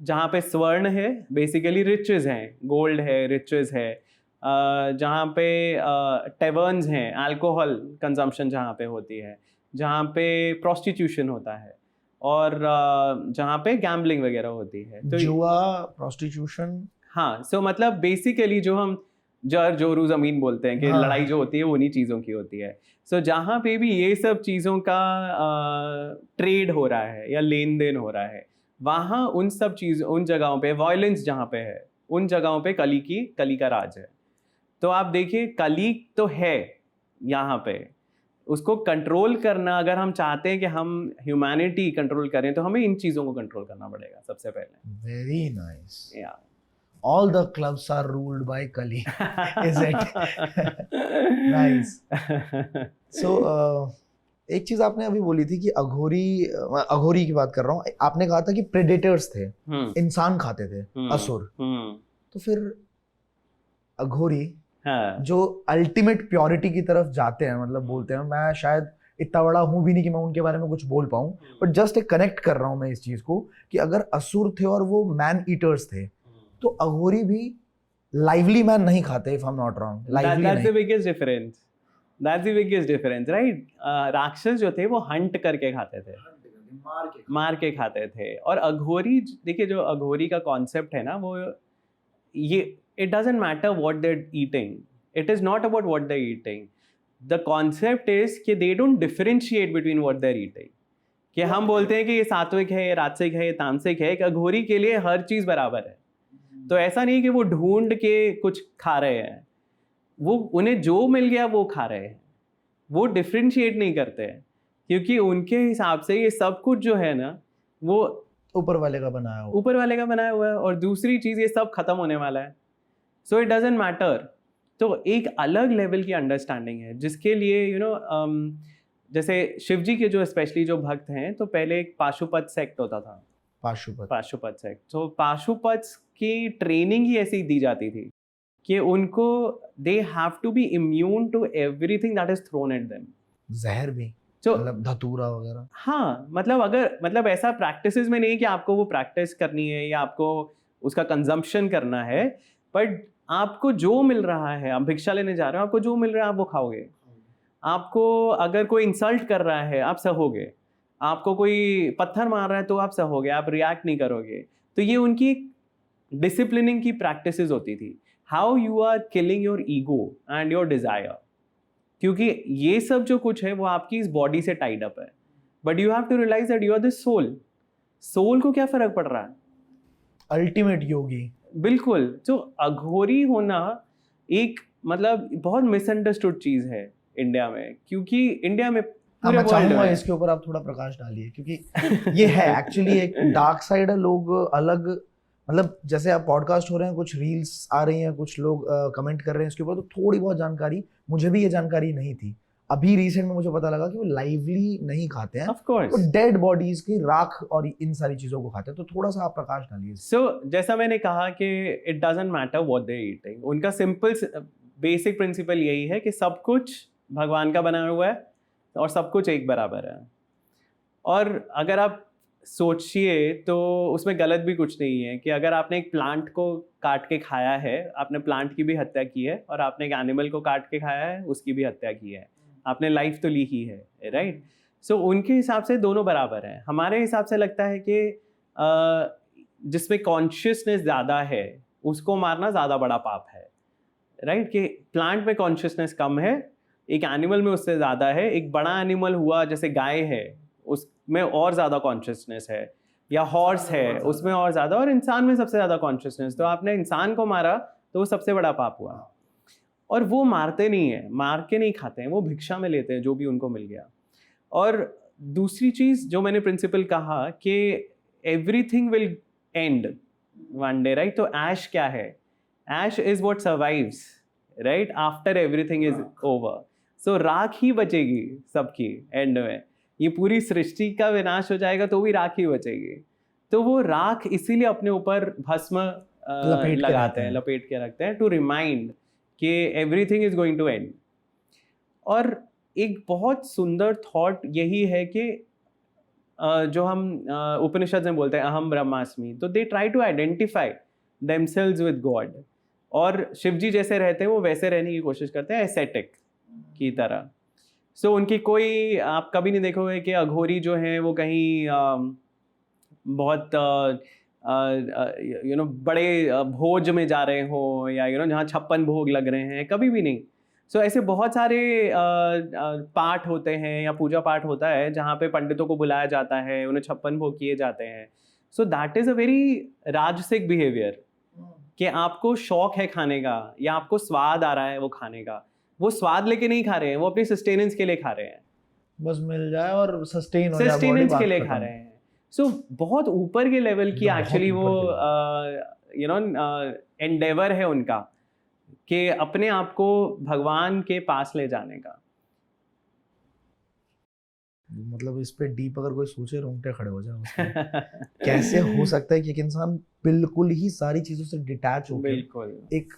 जहाँ पे स्वर्ण है, बेसिकली रिचेस हैं, गोल्ड है, रिचेस है। जहाँ पे टेवर्न्स हैं, अल्कोहल कंजम्पशन जहाँ पे होती है, जहाँ पे प्रोस्टिट्यूशन होता है, और जहाँ पे गैम्बलिंग वगैरह होती है। तो जुआ, प्रोस्टिट्यूशन। हाँ, सो मतलब बेसिकली जो हम जर जोरू जमीन बोलते हैं कि हाँ। लड़ाई जो होती है वो उन्हीं चीज़ों की होती है। सो जहाँ पे भी ये सब चीज़ों का ट्रेड हो रहा है या लेन देन हो रहा है, वहाँ उन सब चीज़, उन जगहों पे वायलेंस जहाँ पे है, उन जगहों पे कली का राज है। तो आप देखिए, कली तो है यहाँ पे, उसको कंट्रोल करना, अगर हम चाहते हैं कि हम ह्यूमैनिटी कंट्रोल करें, तो हमें इन चीज़ों को कंट्रोल करना पड़ेगा सबसे पहले। Very nice. या All the clubs are ruled by Kali, is it? Nice. So, एक चीज आपने अभी बोली थी कि अघोरी की बात कर रहा हूँ। आपने कहा था कि प्रेडेटर्स थे, इंसान खाते थे, असुर। तो फिर अघोरी जो अल्टीमेट प्योरिटी की तरफ जाते हैं, मतलब बोलते हैं, मैं शायद इतना बड़ा हूँ भी नहीं कि मैं उनके बारे में कुछ बोल पाऊँ, बट जस्ट एक कनेक्ट कर रहा हूँ मैं इस चीज को कि अगर असुर थे और वो मैन ईटर्स थे, तो अघोरी भी लाइवली मैन नहीं खाते, if I am not wrong. Lively That's the biggest difference. That's the biggest difference, right? राक्षस जो थे वो हंट करके खाते थे, मार के खाते थे। और अघोरी, देखिए जो अघोरी का कॉन्सेप्ट है ना, वो ये it doesn't matter what they are eating, it is not about what they are eating. The concept is कि they don't differentiate between what they are eating. कि हम बोलते हैं कि ये सात्विक है, ये राजसिक है, ये तामसिक है, कि अघोरी के लिए हर चीज बराबर है। तो ऐसा नहीं कि वो ढूंढ के कुछ खा रहे हैं, वो उन्हें जो मिल गया वो खा रहे हैं, वो डिफरेंशिएट नहीं करते हैं, क्योंकि उनके हिसाब से ये सब कुछ जो है ना, वो ऊपर वाले का बनाया हुआ है, और दूसरी चीज ये सब खत्म होने वाला है। So it doesn't matter. तो एक अलग लेवल की अंडरस्टैंडिंग है, जिसके लिए जैसे शिव जी के जो स्पेशली जो भक्त हैं, तो पहले एक पाशुपत सेक्ट होता था, पाशुपत सेक्ट। तो पाशुपत की ट्रेनिंग ही ऐसी दी जाती थी कि उनको they have to be immune to everything that is thrown at them. जहर भी, तो मतलब धतूरा वगैरह। हाँ, मतलब ऐसा प्रैक्टिसेस में नहीं कि आपको वो प्रैक्टिस करनी है या आपको उसका कंजम्पशन करना है, बट आपको जो मिल रहा है, आप भिक्षा लेने जा रहे हो, आपको जो मिल रहा है आप वो खाओगे। आपको अगर कोई इंसल्ट कर रहा है आप सहोगे, आपको कोई पत्थर मार रहा है तो आप सहोगे, आप रिएक्ट नहीं करोगे। तो ये उनकी डिसिप्लिनिंग की प्रैक्टिसेस होती थी, how you are killing your ego and your desire, क्योंकि ये सब जो कुछ है वो आपकी इस बॉडी से टाइड अप है, but you have to realise that you are the soul. Soul को क्या फर्क पड़ रहा है? अल्टीमेट योगी। बिल्कुल। तो अघोरी होना एक मतलब बहुत मिसअंडरस्टूड चीज है इंडिया में, क्योंकि इंडिया में हाँ, पूरे मैं वर्ल्ड चाहूंगा में। इसके ऊपर आप थोड़ा प्रकाश डालिए, क्योंकि ये है एक्चुअली एक डार्क साइड है। लोग अलग, मतलब जैसे आप पॉडकास्ट हो रहे हैं, कुछ रील्स आ रही हैं, कुछ लोग कमेंट कर रहे हैं इसके ऊपर, तो थोड़ी बहुत जानकारी, मुझे भी ये जानकारी नहीं थी। अभी रिसेंट में मुझे पता लगा कि वो लाइवली नहीं खाते हैं, ऑफ वो कोर्स। डेड बॉडीज की राख और इन सारी चीजों को खाते हैं। तो थोड़ा सा आप प्रकाश डालिए। सो जैसा मैंने कहा कि it doesn't matter what they eating, उनका सिंपल बेसिक प्रिंसिपल यही है कि सब कुछ भगवान का बना हुआ है और सब कुछ एक बराबर है। और अगर आप सोचिए तो उसमें गलत भी कुछ नहीं है कि अगर आपने एक प्लांट को काट के खाया है, आपने प्लांट की भी हत्या की है, और आपने एक एनिमल को काट के खाया है, उसकी भी हत्या की है, आपने लाइफ तो ली ही है, राइट? सो उनके हिसाब से दोनों बराबर हैं। हमारे हिसाब से लगता है कि जिसमें कॉन्शियसनेस ज़्यादा है उसको मारना ज़्यादा बड़ा पाप है, राइट? कि प्लांट में कॉन्शियसनेस कम है, एक एनिमल में उससे ज़्यादा है। एक बड़ा एनिमल हुआ जैसे गाय है, उसमें और ज़्यादा कॉन्शियसनेस है, या हॉर्स है उसमें और ज़्यादा, और इंसान में सबसे ज़्यादा कॉन्शियसनेस। तो आपने इंसान को मारा तो वो सबसे बड़ा पाप हुआ। और वो मारते नहीं है, मार के नहीं खाते हैं, वो भिक्षा में लेते हैं जो भी उनको मिल गया। और दूसरी चीज़ जो मैंने प्रिंसिपल कहा कि everything will end one day, right? तो ऐश क्या है? Ash is what survives, right, after everything is over. So राख ही बचेगी सबकी एंड में। ये पूरी सृष्टि का विनाश हो जाएगा तो भी राख ही बचेगी। तो वो राख इसीलिए अपने ऊपर भस्म लपेट के लगाते रखते हैं, हैं। लपेट के रखते हैं, टू रिमाइंड कि everything is going to end. और एक बहुत सुंदर थॉट यही है कि जो हम उपनिषद में बोलते हैं अहम ब्रह्मास्मि, तो they try to identify themselves with God. और शिव जी जैसे रहते हैं वो वैसे रहने की कोशिश करते हैं, एसेटिक की तरह। सो उनकी कोई, आप कभी नहीं देखोगे कि अघोरी जो है वो कहीं बहुत बड़े भोज में जा रहे हो, या जहाँ 56 भोग लग रहे हैं, कभी भी नहीं। सो ऐसे बहुत सारे पाठ होते हैं या पूजा पाठ होता है जहाँ पे पंडितों को बुलाया जाता है, उन्हें 56 भोग किए जाते हैं। So that is a very राजसिक बिहेवियर कि आपको शौक है खाने का या आपको स्वाद आ रहा है वो खाने का। वो स्वाद लेके नहीं खा रहे हैं, वो अपनी सस्टेनेंस के लिए खा रहे हैं, बस मिल जाए और सस्टेन हो जाए बॉडी, सस्टेनेंस के बात लिए खा खत्म। रहे हैं। सो बहुत ऊपर के लेवल की तो बहुत एक्चुअली वो ऊपर के एंडेवर है उनका कि अपने आप को भगवान के पास ले जाने का। मतलब इस पे डीप अगर कोई सोचे, रोंगटे खड़े हो जाए उसमें। कैसे हो सकता है कि एक इंसान बिल्कुल ही सारी चीजों से डिटैच होकर बिल्कुल। एक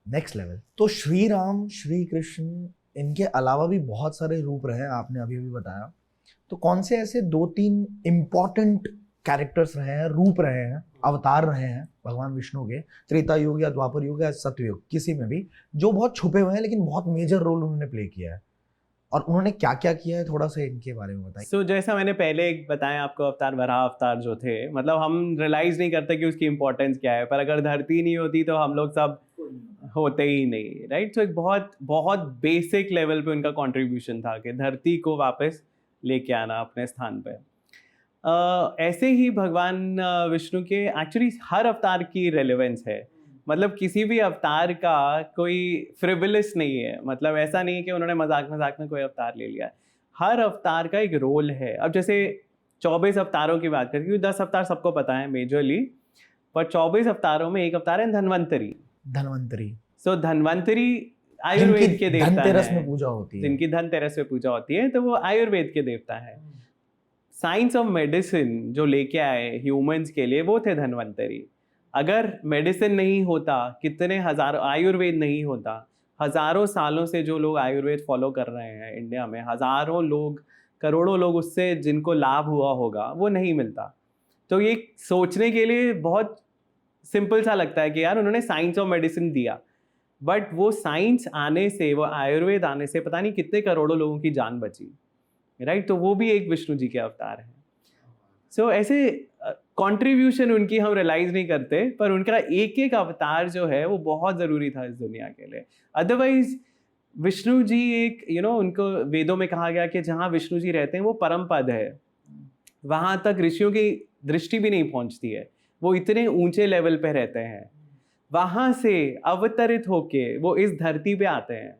नेक्स्ट लेवल। तो श्री राम, श्री कृष्ण, इनके अलावा भी बहुत सारे रूप रहे, आपने अभी अभी बताया। तो कौन से ऐसे 2-3 इम्पॉर्टेंट कैरेक्टर्स रहे हैं, रूप रहे हैं, अवतार रहे हैं भगवान विष्णु के, त्रेता युग या द्वापर युग या सतयुग, किसी में भी, जो बहुत छुपे हुए हैं लेकिन बहुत मेजर रोल उन्होंने प्ले किया है, और उन्होंने क्या क्या किया है, थोड़ा सा इनके बारे में बताइए। सो जैसा मैंने पहले एक बताया आपको, अवतार वराह अवतार जो थे, मतलब हम रियलाइज नहीं करते कि उसकी इंपॉर्टेंस क्या है, पर अगर धरती नहीं होती तो हम लोग सब होते ही नहीं, राइट? तो एक बहुत बहुत बेसिक लेवल पे उनका कंट्रीब्यूशन था कि धरती को वापस लेके आना अपने स्थान पे। ऐसे ही भगवान विष्णु के एक्चुअली हर अवतार की रेलेवेंस है। मतलब किसी भी अवतार का कोई फ्रिवलस नहीं है, मतलब ऐसा नहीं है कि उन्होंने मजाक मजाक में कोई अवतार ले लिया। हर अवतार का एक रोल है। अब जैसे 24 अवतारों की बात करें, क्योंकि 10 अवतार सबको पता है मेजरली, पर 24 अवतारों में एक अवतार है धन्वंतरी। धन्वंतरी, सो धन्वंतरी आयुर्वेद के देवता धनतेरस हैं, में पूजा होती है, जिनकी धनतेरस में पूजा होती है, तो वो आयुर्वेद के देवता है। साइंस ऑफ मेडिसिन जो लेके आए ह्यूमंस के लिए वो थे धन्वंतरी। अगर मेडिसिन नहीं होता, कितने हजारों, आयुर्वेद नहीं होता, हजारों सालों से जो लोग आयुर्वेद फॉलो कर रहे हैं इंडिया में, हजारों लोग, करोड़ों लोग उससे जिनको लाभ हुआ होगा, वो नहीं मिलता। तो ये सोचने के लिए बहुत सिंपल सा लगता है कि यार उन्होंने साइंस ऑफ मेडिसिन दिया, बट वो साइंस आने से, वो आयुर्वेद आने से पता नहीं कितने करोड़ों लोगों की जान बची, राइट? तो वो भी एक विष्णु जी के अवतार हैं। सो ऐसे कंट्रीब्यूशन उनकी हम रियलाइज नहीं करते, पर उनका एक एक अवतार जो है वो बहुत ज़रूरी था इस दुनिया के लिए। अदरवाइज विष्णु जी एक उनको वेदों में कहा गया कि जहाँ विष्णु जी रहते हैं वो परम पद है, वहाँ तक ऋषियों की दृष्टि भी नहीं पहुँचती है, वो इतने ऊंचे लेवल पे रहते हैं। वहाँ से अवतरित होके वो इस धरती पे आते हैं,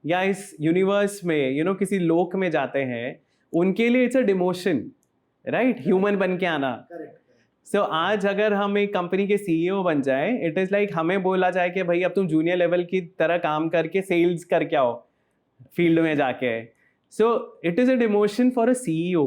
या इस यूनिवर्स में किसी लोक में जाते हैं, उनके लिए it's a demotion, right, human बन के आना। सो आज अगर हम एक कंपनी के सीईओ बन जाए, इट इज़ लाइक हमें बोला जाए कि भाई अब तुम जूनियर लेवल की तरह काम करके सेल्स करके आओ फील्ड में जाके। So it is a demotion for a CEO,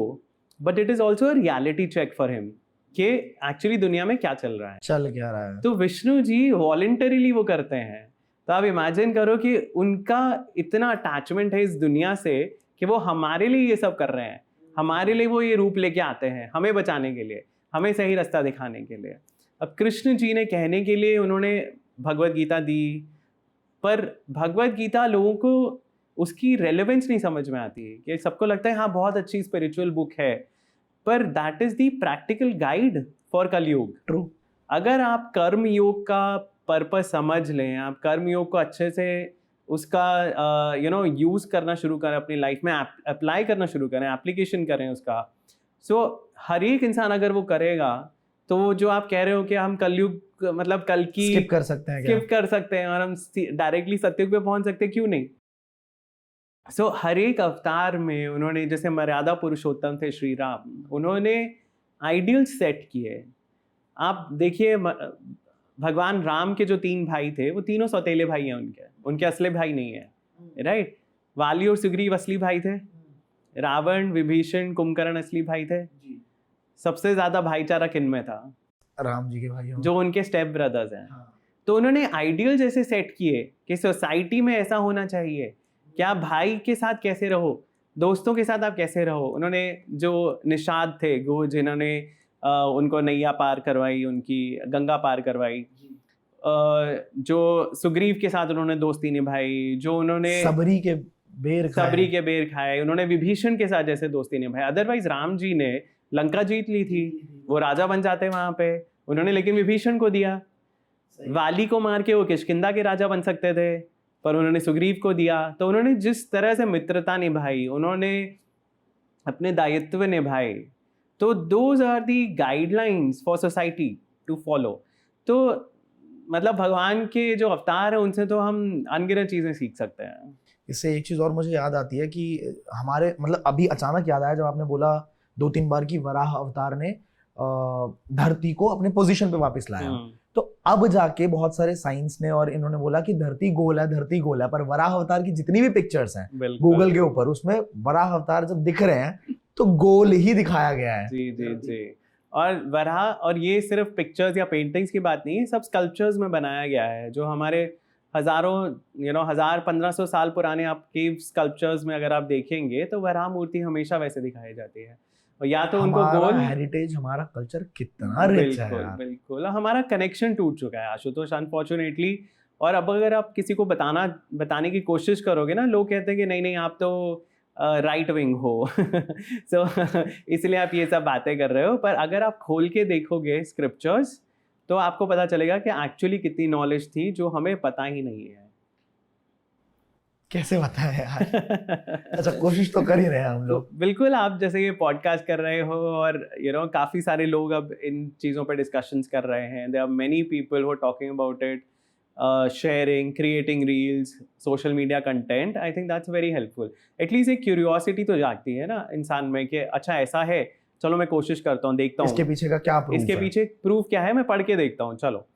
but it is also a reality check for him कि एक्चुअली दुनिया में क्या चल रहा है। चल क्या रहा है। तो विष्णु जी वॉलंटरीली वो करते हैं। तो आप इमेजिन करो कि उनका इतना अटैचमेंट है इस दुनिया से कि वो हमारे लिए ये सब कर रहे हैं, हमारे लिए वो ये रूप लेके आते हैं, हमें बचाने के लिए, हमें सही रास्ता दिखाने के लिए। अब कृष्ण जी ने कहने के लिए उन्होंने भगवत गीता दी, पर भगवत गीता लोगों को उसकी रेलेवेंस नहीं समझ में आती है कि सबको लगता है हाँ बहुत अच्छी स्पिरिचुअल बुक है, पर that is the practical guide for कलयुग। ट्रू। अगर आप कर्म योग का पर्पस समझ लें, आप कर्म योग को अच्छे से उसका यूज़ करना शुरू करें, अपनी लाइफ में अप्लाई करना शुरू करें, एप्लीकेशन करें उसका, सो हर एक इंसान अगर वो करेगा तो वो जो आप कह रहे हो कि हम कलयुग मतलब कल की स्किप कर सकते हैं क्या? स्किप कर सकते हैं और हम डायरेक्टली सत्युग पे पहुंच सकते हैं, क्यों नहीं? सो हर एक अवतार में उन्होंने, जैसे मर्यादा पुरुषोत्तम थे श्री राम, उन्होंने आइडियल सेट किए। आप देखिए भगवान राम के जो 3 भाई थे वो तीनों सौतेले भाई हैं, उनके असली भाई नहीं है, राइट। वाली और सुग्रीव असली भाई थे, रावण विभीषण कुंभकर्ण असली भाई थे। सबसे ज्यादा भाईचारा किन में था? राम जी के भाई जो उनके स्टेप ब्रदर्स हैं। हाँ। तो उन्होंने आइडियल जैसे सेट किए कि सोसाइटी में ऐसा होना चाहिए कि आप भाई के साथ कैसे रहो, दोस्तों के साथ आप कैसे रहो। उन्होंने जो निषाद थे गो, जिन्होंने उनको नैया पार करवाई, उनकी गंगा पार करवाई, जो सुग्रीव के साथ उन्होंने दोस्ती निभाई, जो उन्होंने सबरी के बेर खाए, उन्होंने विभीषण के साथ जैसे दोस्ती निभाई। अदरवाइज राम जी ने लंका जीत ली थी, वो राजा बन जाते वहां पे, उन्होंने लेकिन विभीषण को दिया। वाली को मार के वो किष्किंधा के राजा बन सकते थे, पर उन्होंने सुग्रीव को दिया। तो उन्होंने जिस तरह से मित्रता निभाई, उन्होंने अपने दायित्व निभाए, तो those are the guidelines for society to follow. तो मतलब भगवान के जो अवतार हैं उनसे तो हम अनगिनत चीजें सीख सकते हैं। इससे एक चीज और मुझे याद आती है कि हमारे मतलब अभी अचानक याद आया जब आपने बोला 2-3 बार की वराह अवतार ने धरती को अपने पोजीशन पे वापस लाया, तो अब जाके बहुत सारे साइंस ने और इन्होंने बोला कि धरती गोल है, पर वराह अवतार की जितनी भी पिक्चर्स हैं गूगल के ऊपर, उसमें वराह अवतार जब दिख रहे हैं तो गोल ही दिखाया गया है। जी जी जी। और वराह, और ये सिर्फ पिक्चर्स या पेंटिंग्स की बात नहीं है, सब स्कल्पचर्स में बनाया गया है, जो हमारे हजारों 1000-1500 साल पुराने आप केव स्कल्पचर्स में अगर आप देखेंगे तो वराह मूर्ति हमेशा वैसे दिखाई जाती है। और या तो उनको गोल, हेरिटेज, हमारा कल्चर कितना रिच है यार। बिल्कुल हमारा कनेक्शन टूट चुका है आशुतोष, अनफॉर्चुनेटली। और अब अगर आप किसी को बताने की कोशिश करोगे ना, लोग कहते हैं कि नहीं आप तो राइट विंग हो सो इसलिए आप ये सब बातें कर रहे हो। पर अगर आप खोल के देखोगे स्क्रिप्चर्स तो आपको पता चलेगा कि एक्चुअली कितनी नॉलेज थी जो हमें पता ही नहीं है। कैसे पता है यार? अच्छा, कोशिश तो कर ही रहे हैं हम लोग। बिल्कुल, आप जैसे ये पॉडकास्ट कर रहे हो और काफी सारे लोग अब इन चीजों पर डिस्कशंस कर रहे हैं। There are many people who are talking about it, sharing, creating reels, social media content. I think that's very helpful. At least एक क्यूरियोसिटी तो जागती है ना इंसान में कि अच्छा ऐसा है, चलो मैं कोशिश करता हूँ, देखता हूँ इसके पीछे का क्या प्रूफ है, इसके पीछे प्रूफ क्या है, मैं पढ़ के देखता हूँ। चलो,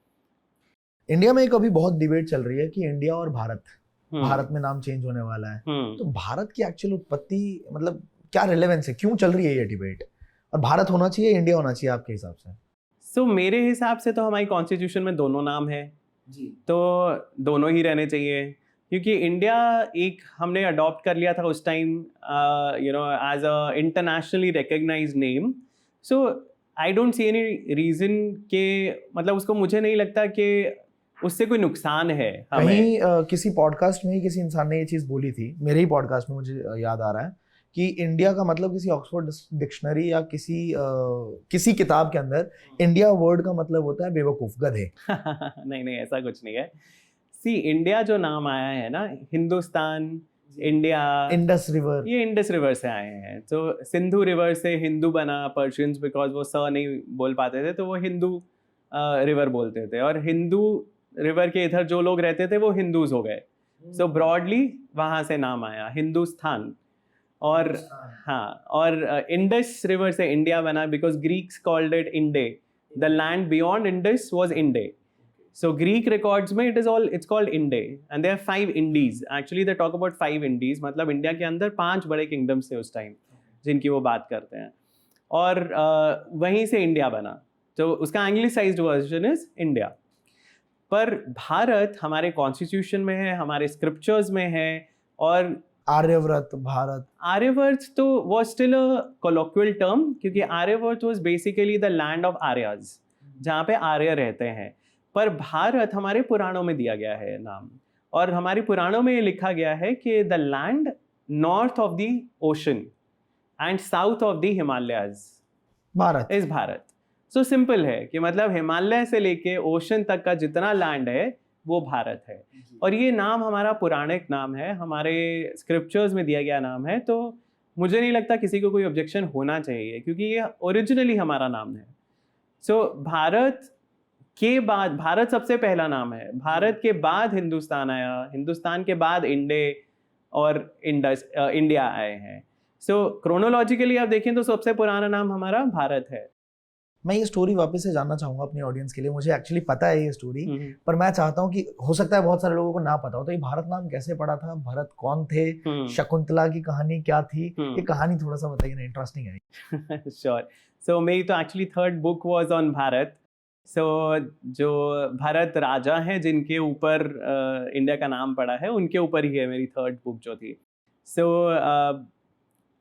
इंडिया में एक अभी बहुत डिबेट चल रही है कि इंडिया और भारत में नाम चेंज होने वाला है। तो भारत की एक्चुअल उत्पत्ति मतलब क्या रिलेवेंस है, क्यों चल रही है ये डिबेट, और भारत होना चाहिए, इंडिया होना चाहिए आपके हिसाब से? सो मेरे हिसाब से तो हमारी कॉन्स्टिट्यूशन में दोनों नाम है जी, तो दोनों ही रहने चाहिए, क्योंकि इंडिया एक हमने अडॉप्ट कर लिया था उस time as a internationally recognised name. So I don't see any reason के मतलब उसको, मुझे नहीं लगता कि उससे कोई नुकसान है हमें। कहीं किसी पॉडकास्ट में ही किसी इंसान ने ये चीज बोली थी, मेरे ही पॉडकास्ट में मुझे याद आ रहा है, कि इंडिया का मतलब किसी ऑक्सफोर्ड डिक्शनरी या किसी किताब के अंदर इंडिया वर्ड का मतलब होता है बेवकूफ, गधे। नहीं ऐसा कुछ नहीं है। सी, इंडिया जो नाम आया है ना, हिंदुस्तान, इंडिया, इंडस रिवर, ये इंडस रिवर से आए हैं। तो सिंधु रिवर से हिंदू बना, पर्शियंस बिकॉज वो स नहीं बोल पाते थे तो वो हिंदू रिवर बोलते थे, और हिंदू रिवर के इधर जो लोग रहते थे वो हिंदूज हो गए। सो ब्रॉडली वहाँ से नाम आया हिंदुस्तान। और हाँ, और इंडस रिवर से इंडिया बना because Greeks called it Inde, the land beyond Indus was Inde. So Greek records में it's called Inde and there are 5 Indies. Actually they talk about 5 Indies, मतलब इंडिया के अंदर 5 बड़े किंगडम्स थे उस time जिनकी वो बात करते हैं, और वहीं से इंडिया बना, तो उसका एंग्लिसाइज्ड वर्जन इज इंडिया। पर भारत हमारे कॉन्स्टिट्यूशन में है, हमारे स्क्रिप्चर्स में है, और आर्यव्रत भारत, आर्यवर्त तो was still a colloquial term, क्योंकि Aryavarta was basically the land of Aryas, जहाँ पे आर्य रहते हैं। पर भारत हमारे पुराणों में दिया गया है नाम, और हमारे पुराणों में ये लिखा गया है कि the land north of the ocean and south of the Himalayas Bharat is Bharat. So simple है कि मतलब हिमालय से लेके ओशन तक का जितना लैंड है वो भारत है, और ये नाम हमारा पौराणिक नाम है, हमारे स्क्रिप्चर्स में दिया गया नाम है, तो मुझे नहीं लगता किसी को कोई ऑब्जेक्शन होना चाहिए, क्योंकि ये ओरिजिनली हमारा नाम है। सो भारत के बाद, भारत सबसे पहला नाम है, भारत के बाद हिंदुस्तान आया, हिंदुस्तान के बाद इंडे और इंडिया आए हैं। सो क्रोनोलॉजिकली आप देखें तो सबसे पुराना नाम हमारा भारत है। मैं ये स्टोरी वापस से जानना चाहूंगा अपनी ऑडियंस के लिए, मुझे एक्चुअली पता है ये स्टोरी, पर मैं चाहता हूँ कि हो सकता है बहुत सारे लोगों को ना पता हो, तो ये भारत नाम कैसे पड़ा था, भरत कौन थे, शकुंतला की कहानी क्या थी, ये कहानी थोड़ा सा बताइए ना, इंटरेस्टिंग है। श्योर। सो मेरी तो actually 3rd book was on Bharat. So जो भरत राजा हैं जिनके ऊपर इंडिया का नाम पड़ा है, उनके ऊपर ही है मेरी 3rd बुक जो थी। So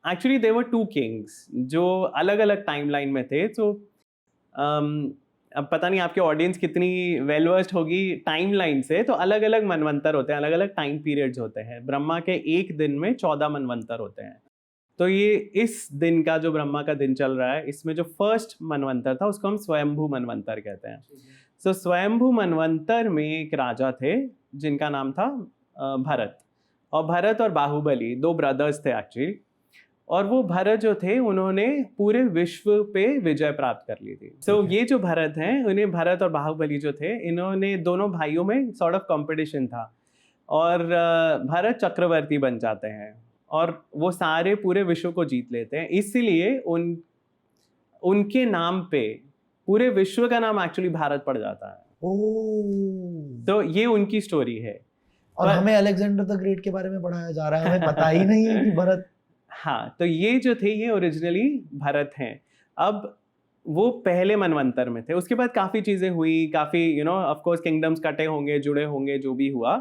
actually there were 2 kings जो अलग अलग टाइमलाइन में थे। सो अब पता नहीं आपके ऑडियंस कितनी वेल वर्स्ड होगी टाइमलाइन से, तो अलग अलग मनवंतर होते हैं, अलग अलग टाइम पीरियड्स होते हैं। ब्रह्मा के एक दिन में 14 मनवंतर होते हैं। तो ये इस दिन का जो ब्रह्मा का दिन चल रहा है, इसमें जो फर्स्ट मनवंतर था उसको हम स्वयंभू मनवंतर कहते हैं। सो स्वयंभू मनवंतर में एक राजा थे जिनका नाम था भरत, और भरत और बाहुबली 2 ब्रदर्स थे एक्चुअली। और वो भरत जो थे उन्होंने पूरे विश्व पे विजय प्राप्त कर ली थी। सो ये जो भरत हैं, उन्हें भरत और बाहुबली जो थे, इन्होंने दोनों भाइयों में सॉर्ट ऑफ कंपटीशन था, और भरत चक्रवर्ती बन जाते हैं और वो सारे पूरे विश्व को जीत लेते हैं। इसीलिए उनके नाम पे पूरे विश्व का नाम एक्चुअली भारत पड़ जाता है। तो ये उनकी स्टोरी है। और हमें अलेक्जेंडर द ग्रेट के बारे में पढ़ाया जा रहा है, हमें पता ही नहीं है कि भरत। हाँ, तो ये जो थे ये ओरिजिनली भरत हैं। अब वो पहले मनवंतर में थे, उसके बाद काफ़ी चीज़ें हुई, काफ़ी ऑफ कोर्स किंगडम्स कटे होंगे, जुड़े होंगे, जो भी हुआ।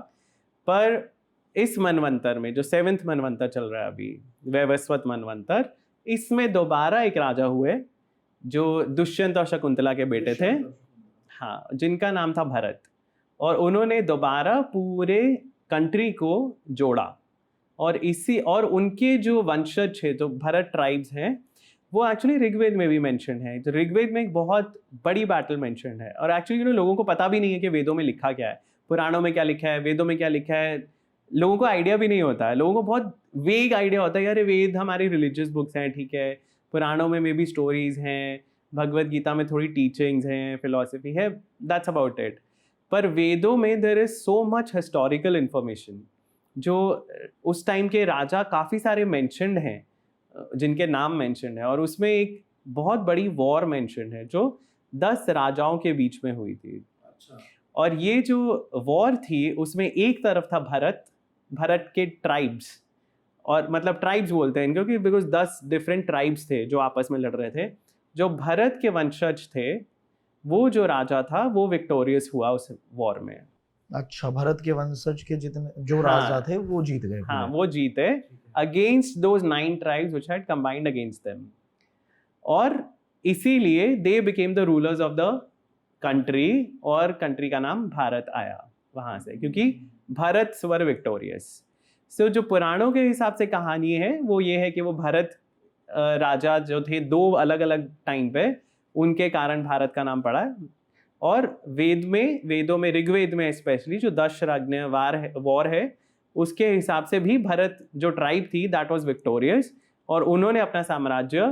पर इस मनवंतर में जो 7th मनवंतर चल रहा है अभी, वैवस्वत मनवंतर, इसमें दोबारा एक राजा हुए जो दुष्यंत और शकुंतला के बेटे थे, हाँ, जिनका नाम था भरत। और उन्होंने दोबारा पूरे कंट्री को जोड़ा, और उनके जो वंशज थे, जो भरत ट्राइब्स हैं, वो एक्चुअली ऋग्वेद में भी मेंशन है। तो ऋग्वेद में एक बहुत बड़ी बैटल मेंशन है, और एक्चुअली लोगों को पता भी नहीं है कि वेदों में लिखा क्या है, पुराणों में क्या लिखा है, वेदों में क्या लिखा है, लोगों को आइडिया भी नहीं होता है। लोगों को बहुत वेग आइडिया होता है, यार वेद हमारी रिलीजियस बुक्स हैं, ठीक है, पुराणों में मे बी स्टोरीज हैं, भगवद गीता में थोड़ी टीचिंग्स हैं, फिलॉसफी है, दैट्स अबाउट इट। पर वेदों में there is so much historical information, जो उस टाइम के राजा काफ़ी सारे मेंशन्ड हैं, जिनके नाम मेंशन्ड है, और उसमें एक बहुत बड़ी वॉर मेंशन्ड है जो 10 राजाओं के बीच में हुई थी। अच्छा। और ये जो वॉर थी उसमें एक तरफ था भरत के ट्राइब्स, और मतलब ट्राइब्स बोलते हैं इनको क्योंकि बिकॉज 10 डिफरेंट ट्राइब्स थे जो आपस में लड़ रहे थे। जो भरत के वंशज थे, वो जो राजा था वो विक्टोरियस हुआ उस वॉर में। अच्छा, भरत के वंशज के जितने जो राजा थे वो जीत गए। हाँ, वो जीते against those 9 tribes which had combined against them, और इसीलिए they became the rulers of the country, और कंट्री का नाम भारत आया वहाँ से, क्योंकि भरत वर विक्टोरियस। सो जो पुराणों के हिसाब से कहानी है वो ये है कि वो भरत राजा जो थे 2 अलग अलग टाइम पे, उनके कारण भारत का नाम पड़ा। और वेदों में ऋग्वेद में स्पेशली जो दशराज्ञ वॉर है, उसके हिसाब से भी भरत जो ट्राइब थी दैट वाज विक्टोरियस, और उन्होंने अपना साम्राज्य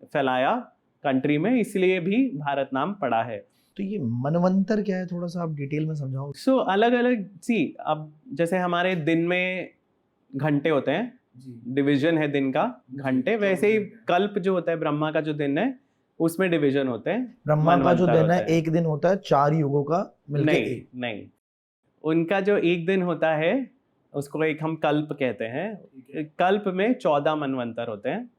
फैलाया कंट्री में, इसलिए भी भारत नाम पड़ा है। तो ये मनवंतर क्या है, थोड़ा सा आप डिटेल में समझाओ। सो अलग अलग सी, अब जैसे हमारे दिन में घंटे होते हैं, डिवीजन है दिन का घंटे, वैसे ही कल्प जो होता है, ब्रह्मा का जो दिन है, उसमें डिवीजन होते हैं। ब्रह्मा का जो मनवंतर दिन होता है एक दिन होता है 4 युगों का मिलके नहीं एक। नहीं, उनका जो एक दिन होता है उसको एक हम कल्प कहते हैं। कल्प में 14 मनवंतर होते हैं,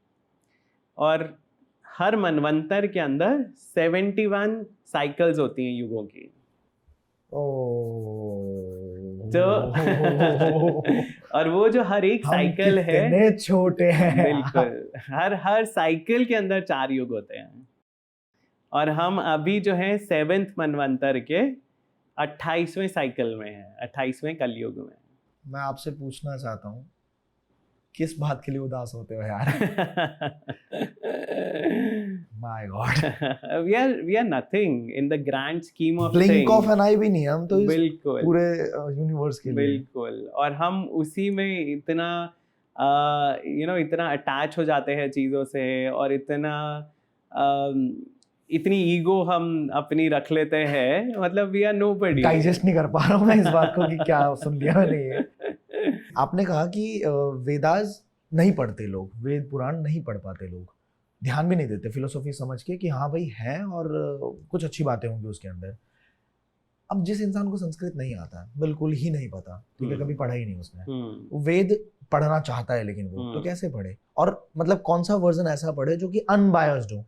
और हर मनवंतर के अंदर 71 साइकिल्स होती हैं युगों की। तो और वो जो हर एक हम साइकिल है, कितने छोटे हैं। बिल्कुल, हर साइकिल के अंदर 4 युग होते हैं, और हम अभी जो है 7th मनवंतर के 28वें साइकिल में है, 28वें कलयुग में। मैं आपसे पूछना चाहता हूँ, किस बात के लिए उदास होते हो यार? My God, we are nothing in the grand scheme of blink of things। एन आई भी नहीं है हम तो इस बिल्कुल पूरे यूनिवर्स के लिए। बिल्कुल, और हम उसी में इतना इतना अटैच हो जाते हैं चीज़ों से, और इतनी ईगो हम अपनी रख लेते हैं, मतलब वी आर नोबडी। डाइजेस्ट नहीं कर पा रहा हूँ मैं इस बात को कि क्या सुन लिया मैंने ये। आपने कहा कि वेदास नहीं पढ़ते लोग, वेद पुराण नहीं पढ़ पाते लोग, ध्यान भी नहीं देते फिलोसॉफी समझ के कि हाँ भाई है और कुछ अच्छी बातें होंगी उसके अंदर। अब जिस इंसान को संस्कृत नहीं आता, बिल्कुल ही नहीं पता, ठीक है, कभी पढ़ा ही नहीं उसने, वो वेद पढ़ना चाहता है लेकिन वो तो कैसे पढ़े? और मतलब कौन सा वर्जन ऐसा पढ़े जो कि अनबायस्ड हो?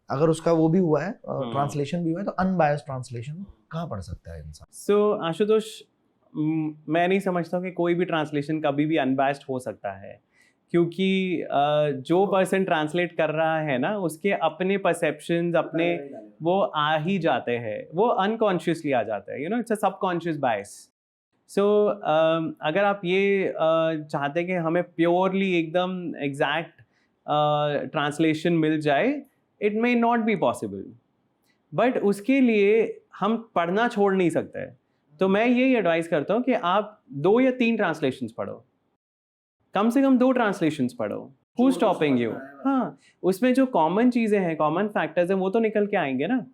अगर उसका वो भी हुआ है, ट्रांसलेशन भी हुआ है, तो अनबायस्ड ट्रांसलेशन कहाँ पढ़ सकता है इंसान? सो आशुतोष, मैं नहीं समझता हूँ कि कोई भी ट्रांसलेशन कभी भी अनबायस्ड हो सकता है, क्योंकि जो पर्सन ट्रांसलेट कर रहा है ना, उसके अपने परसेप्शंस, अपने वो आ ही जाते हैं, वो अनकॉन्शियसली आ जाते हैं, इट्स अ सबकॉन्शियस बायस। सो अगर आप ये चाहते हैं कि हमें प्योरली एकदम एग्जैक्ट ट्रांसलेशन मिल जाए, it may not be possible, but उसके लिए हम पढ़ना छोड़ नहीं सकते। तो मैं यही एडवाइस करता हूँ कि आप 2 या 3 ट्रांसलेशंस पढ़ो, कम से कम 2 ट्रांसलेशंस पढ़ो। Who stopping you? हाँ, उसमें जो कॉमन चीज़ें हैं, कॉमन फैक्टर्स हैं, वो तो निकल के आएंगे ना।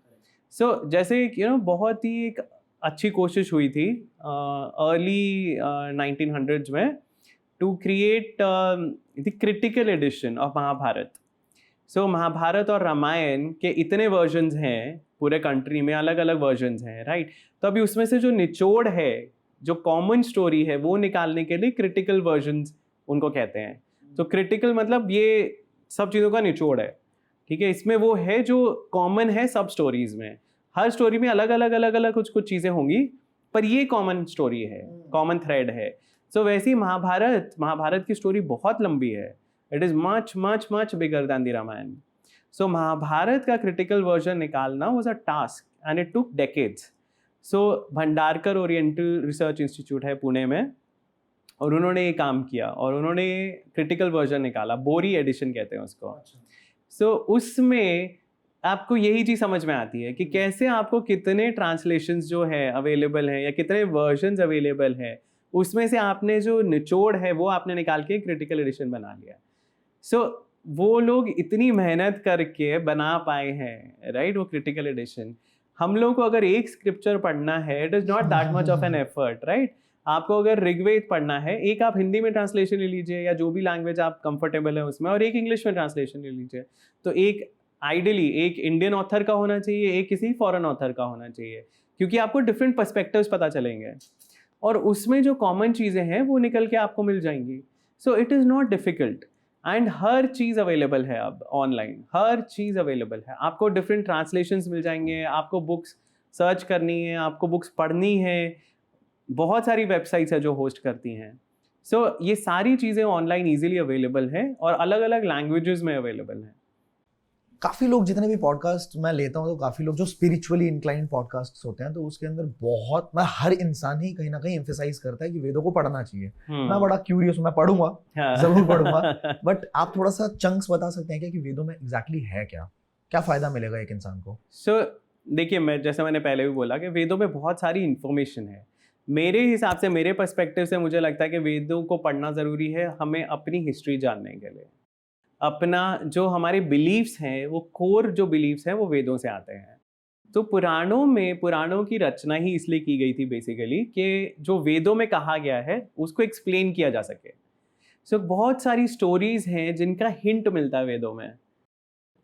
सो जैसे बहुत ही एक अच्छी कोशिश हुई थी अर्ली 1900s में, to create the critical edition of Mahabharata. So Mahabharata और रामायण के इतने वर्जन्स हैं पूरे कंट्री में, अलग अलग वर्जन्स हैं, राइट? तो अभी उसमें से जो निचोड़ है, जो कॉमन स्टोरी है, वो निकालने के लिए क्रिटिकल वर्जन्स उनको कहते हैं। तो क्रिटिकल मतलब ये सब चीज़ों का निचोड़ है, ठीक है? इसमें वो है जो कॉमन है सब स्टोरीज में। हर स्टोरी में अलग अलग कुछ कुछ चीज़ें होंगी, पर ये कॉमन स्टोरी है, कॉमन थ्रेड है। सो वैसे ही महाभारत की स्टोरी बहुत लंबी है। It is much much much bigger than the Ramayana. So Mahabharata का क्रिटिकल वर्जन निकालना was a task and it took decades. So Bhandarkar oriental research institute है पुणे में, और उन्होंने ये काम किया, और उन्होंने क्रिटिकल वर्जन निकाला, बोरी एडिशन कहते हैं उसको। सो उसमें आपको यही चीज़ समझ में आती है कि कैसे आपको कितने ट्रांसलेशंस जो है अवेलेबल हैं, या कितने वर्जन्स अवेलेबल हैं, उसमें से आपने जो निचोड़ है वो आपने निकाल के क्रिटिकल एडिशन बना लिया। सो वो लोग इतनी मेहनत करके बना पाए हैं, राइट, वो क्रिटिकल एडिशन। हम लोग को अगर एक स्क्रिप्चर पढ़ना है, it is not that much of an effort, right? आपको अगर ऋग्वेद पढ़ना है, एक आप हिंदी में ट्रांसलेशन ले लीजिए, या जो भी लैंग्वेज आप कंफर्टेबल है उसमें, और एक इंग्लिश में ट्रांसलेशन ले लीजिए। तो एक आइडियली एक इंडियन ऑथर का होना चाहिए, एक किसी फॉरेन ऑथर का होना चाहिए, क्योंकि आपको डिफरेंट पर्सपेक्टिव्स पता चलेंगे, और उसमें जो कॉमन चीज़ें हैं वो निकल के आपको मिल जाएंगी। सो it is not difficult, and her cheese available है अब ऑनलाइन, हर चीज़ अवेलेबल है। आपको डिफरेंट ट्रांसलेशंस मिल जाएंगे, आपको बुक्स सर्च करनी है, आपको बुक्स पढ़नी है, बहुत सारी वेबसाइट्स है जो होस्ट करती हैं। सो ये सारी चीज़ें ऑनलाइन ईजिली अवेलेबल हैं, और अलग अलग लैंग्वेजेस में अवेलेबल हैं। काफ़ी लोग, जितने भी पॉडकास्ट मैं लेता हूँ, तो काफ़ी लोग जो स्पिरिचुअली इंक्लाइंड पॉडकास्ट होते हैं, तो उसके अंदर बहुत, मैं हर इंसान ही कहीं ना कहीं एम्फेसाइज करता है कि वेदों को पढ़ना चाहिए। मैं बड़ा क्यूरियस हूँ, मैं पढ़ूंगा, जरूर पढ़ूंगा, बट आप थोड़ा सा चंक्स बता सकते हैं क्या कि वेदों में एग्जैक्टली है क्या, क्या फ़ायदा मिलेगा एक इंसान को? सो देखिए, जैसे मैंने पहले भी बोला कि वेदों में बहुत सारी इन्फॉर्मेशन है। मेरे हिसाब से, मेरे पर्सपेक्टिव से मुझे लगता है कि वेदों को पढ़ना ज़रूरी है हमें अपनी हिस्ट्री जानने के लिए। अपना जो हमारे बिलीव्स हैं, वो कोर जो बिलीव्स हैं वो वेदों से आते हैं। तो पुराणों की रचना ही इसलिए की गई थी बेसिकली कि जो वेदों में कहा गया है उसको एक्सप्लेन किया जा सके। सो बहुत सारी स्टोरीज हैं जिनका हिंट मिलता है वेदों में,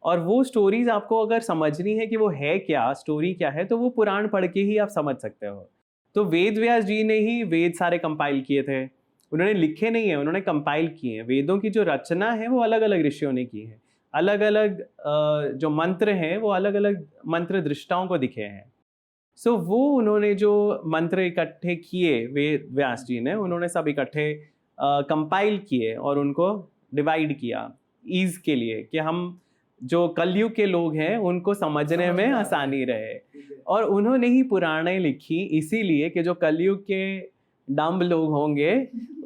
और वो स्टोरीज आपको अगर समझनी है कि वो है क्या, स्टोरी क्या है, तो वो पुराण पढ़ के ही आप समझ सकते हो। तो वेद व्यास जी ने ही वेद सारे कंपाइल किए थे, उन्होंने लिखे नहीं है, उन्होंने कंपाइल किए हैं। वेदों की जो रचना है वो अलग अलग ऋषियों ने की है, अलग अलग जो मंत्र हैं वो अलग अलग मंत्र दृष्टाओं को दिखे हैं। सो वो उन्होंने जो मंत्र इकट्ठे किए वेद व्यास जी ने, उन्होंने सब इकट्ठे कंपाइल किए और उनको डिवाइड किया ईज के लिए, कि हम जो कलयुग के लोग हैं उनको समझने में आसानी रहे। और उन्होंने ही पुराणें लिखी इसीलिए कि जो कलयुग के डम्ब लोग होंगे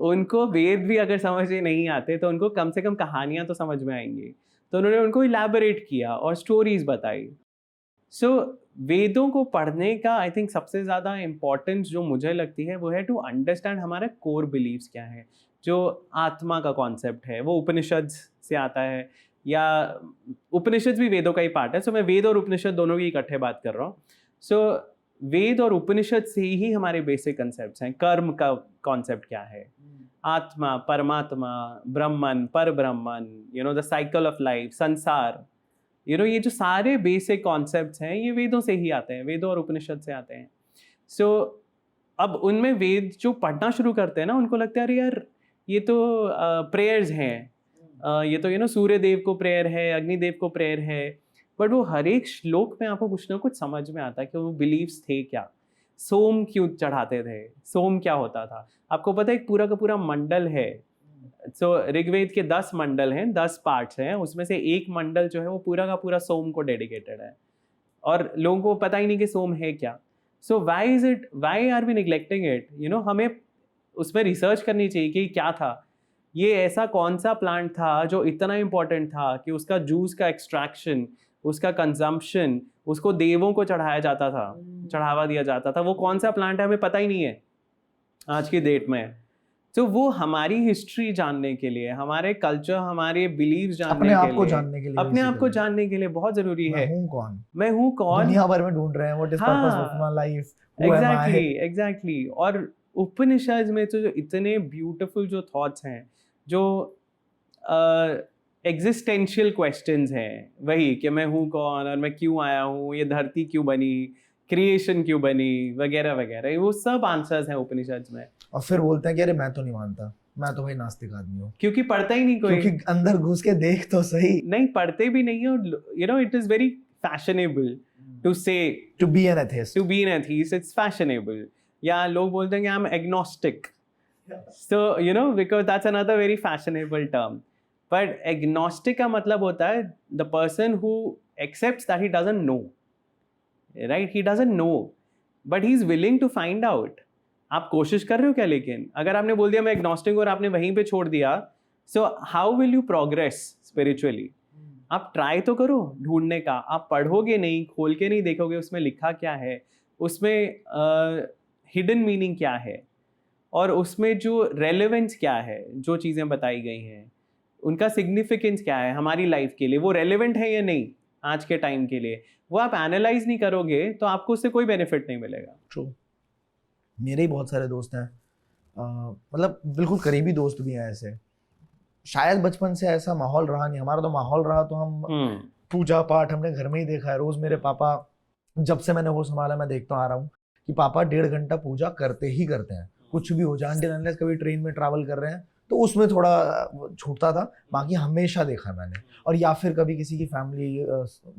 उनको वेद भी अगर समझ में नहीं आते तो उनको कम से कम कहानियां तो समझ में आएंगी। तो उन्होंने उनको इलैबोरेट किया और स्टोरीज बताई। सो वेदों को पढ़ने का आई थिंक सबसे ज़्यादा इम्पोर्टेंस जो मुझे लगती है वो है टू अंडरस्टैंड हमारे कोर बिलीव्स क्या है। जो आत्मा का कॉन्सेप्ट है वो उपनिषद से आता है, या उपनिषद भी वेदों का ही पार्ट है। सो मैं वेद और उपनिषद दोनों की इकट्ठे बात कर रहा हूँ। सो वेद और उपनिषद से ही हमारे बेसिक कंसेप्ट हैं। कर्म का कॉन्सेप्ट क्या है, आत्मा, परमात्मा, ब्रह्मन, पर ब्रह्मन, द साइकिल ऑफ लाइफ, संसार, ये जो सारे बेसिक कॉन्सेप्ट्स हैं ये वेदों से ही आते हैं, वेदों और उपनिषद से आते हैं। सो अब उनमें वेद जो पढ़ना शुरू करते हैं ना, उनको लगता है अरे यार ये तो प्रेयर्स हैं, ये तो सूर्य देव को प्रेयर है, अग्निदेव को प्रेयर है। बट वो हर एक श्लोक में आपको कुछ ना कुछ समझ में आता है कि वो बिलीव्स थे क्या। सोम क्यों चढ़ाते थे, सोम क्या होता था, आपको पता है एक पूरा का पूरा मंडल है। सो ऋग्वेद के 10 मंडल हैं, 10 पार्ट्स हैं, उसमें से एक मंडल जो है वो पूरा का पूरा सोम को डेडिकेटेड है, और लोगों को पता ही नहीं कि सोम है क्या। So why are we neglecting it, हमें उसमें रिसर्च करनी चाहिए कि क्या था, ये ऐसा कौन सा प्लांट था जो इतना इम्पोर्टेंट था कि उसका जूस का एक्सट्रैक्शन, उसका कंजम्पशन, उसको देवों को चढ़ाया जाता था, चढ़ावा दिया जाता था। वो कौन सा प्लांट है हमें पता ही नहीं है आज की डेट में। तो वो हमारी हिस्ट्री जानने के लिए, हमारे कल्चर, हमारे बिलीव्स जानने के लिए, अपने आप को जानने के लिए बहुत जरूरी है। मैं हूँ कौन दुनिया भर में ढूंढ रहे हैं, what is purpose of my life, exactly. और उपनिषद में तो जो इतने ब्यूटीफुल जो थॉट्स हैं, जो एग्जिस्टेंशियल क्वेश्चंस हैं, वही कि मैं हूँ कौन और मैं क्यों आया हूँ, ये धरती क्यों बनी, क्रिएशन क्यों बनी, वगैरह वगैरह, वो सब आंसर्स हैं उपनिषद में। और फिर बोलते हैं कि अरे मैं तो नहीं मानता, मैं तो भाई नास्तिक आदमी हूँ, क्योंकि पढ़ता ही नहीं कोई, क्योंकि अंदर घुस के देख तो सही, नहीं पढ़ते भी नहीं है। और it is very fashionable to say to be an atheist, it's fashionable. या लोग बोलते हैं कि I am agnostic, so because that's another very fashionable term. But agnostic का मतलब होता है the person who accepts that he doesn't know, right, he doesn't know but he is willing to find out. आप कोशिश कर रहे हो क्या? लेकिन अगर आपने बोल दिया मैं एग्नोस्टिक और आपने वहीं पे छोड़ दिया, so how will you progress spiritually? आप ट्राई तो करो ढूंढने का। आप पढ़ोगे नहीं, खोल के नहीं देखोगे उसमें लिखा क्या है, उसमें हिडन मीनिंग क्या है, और उसमें जो रेलेवेंस क्या है, जो चीज़ें बताई गई हैं उनका सिग्निफिकेंस क्या है हमारी लाइफ के लिए, वो रेलेवेंट है या नहीं आज के टाइम के लिए, वो आप एनालाइज नहीं करोगे तो आपको उससे कोई बेनिफिट नहीं मिलेगा। ट्रू। मेरे ही बहुत सारे दोस्त हैं, मतलब बिल्कुल करीबी दोस्त भी हैं ऐसे। शायद बचपन से ऐसा माहौल रहा नहीं, हमारा तो माहौल रहा तो हम पूजा पाठ हमने घर में ही देखा है। रोज मेरे पापा, जब से मैंने वो संभाला, मैं देखता आ रहा हूँ कि पापा 1.5 घंटा पूजा करते ही करते हैं, कुछ भी हो जाए। अनलेस कभी ट्रेन में ट्रैवल कर रहे हैं तो उसमें थोड़ा छूटता था, बाकी हमेशा देखा है मैंने। और या फिर कभी किसी की फैमिली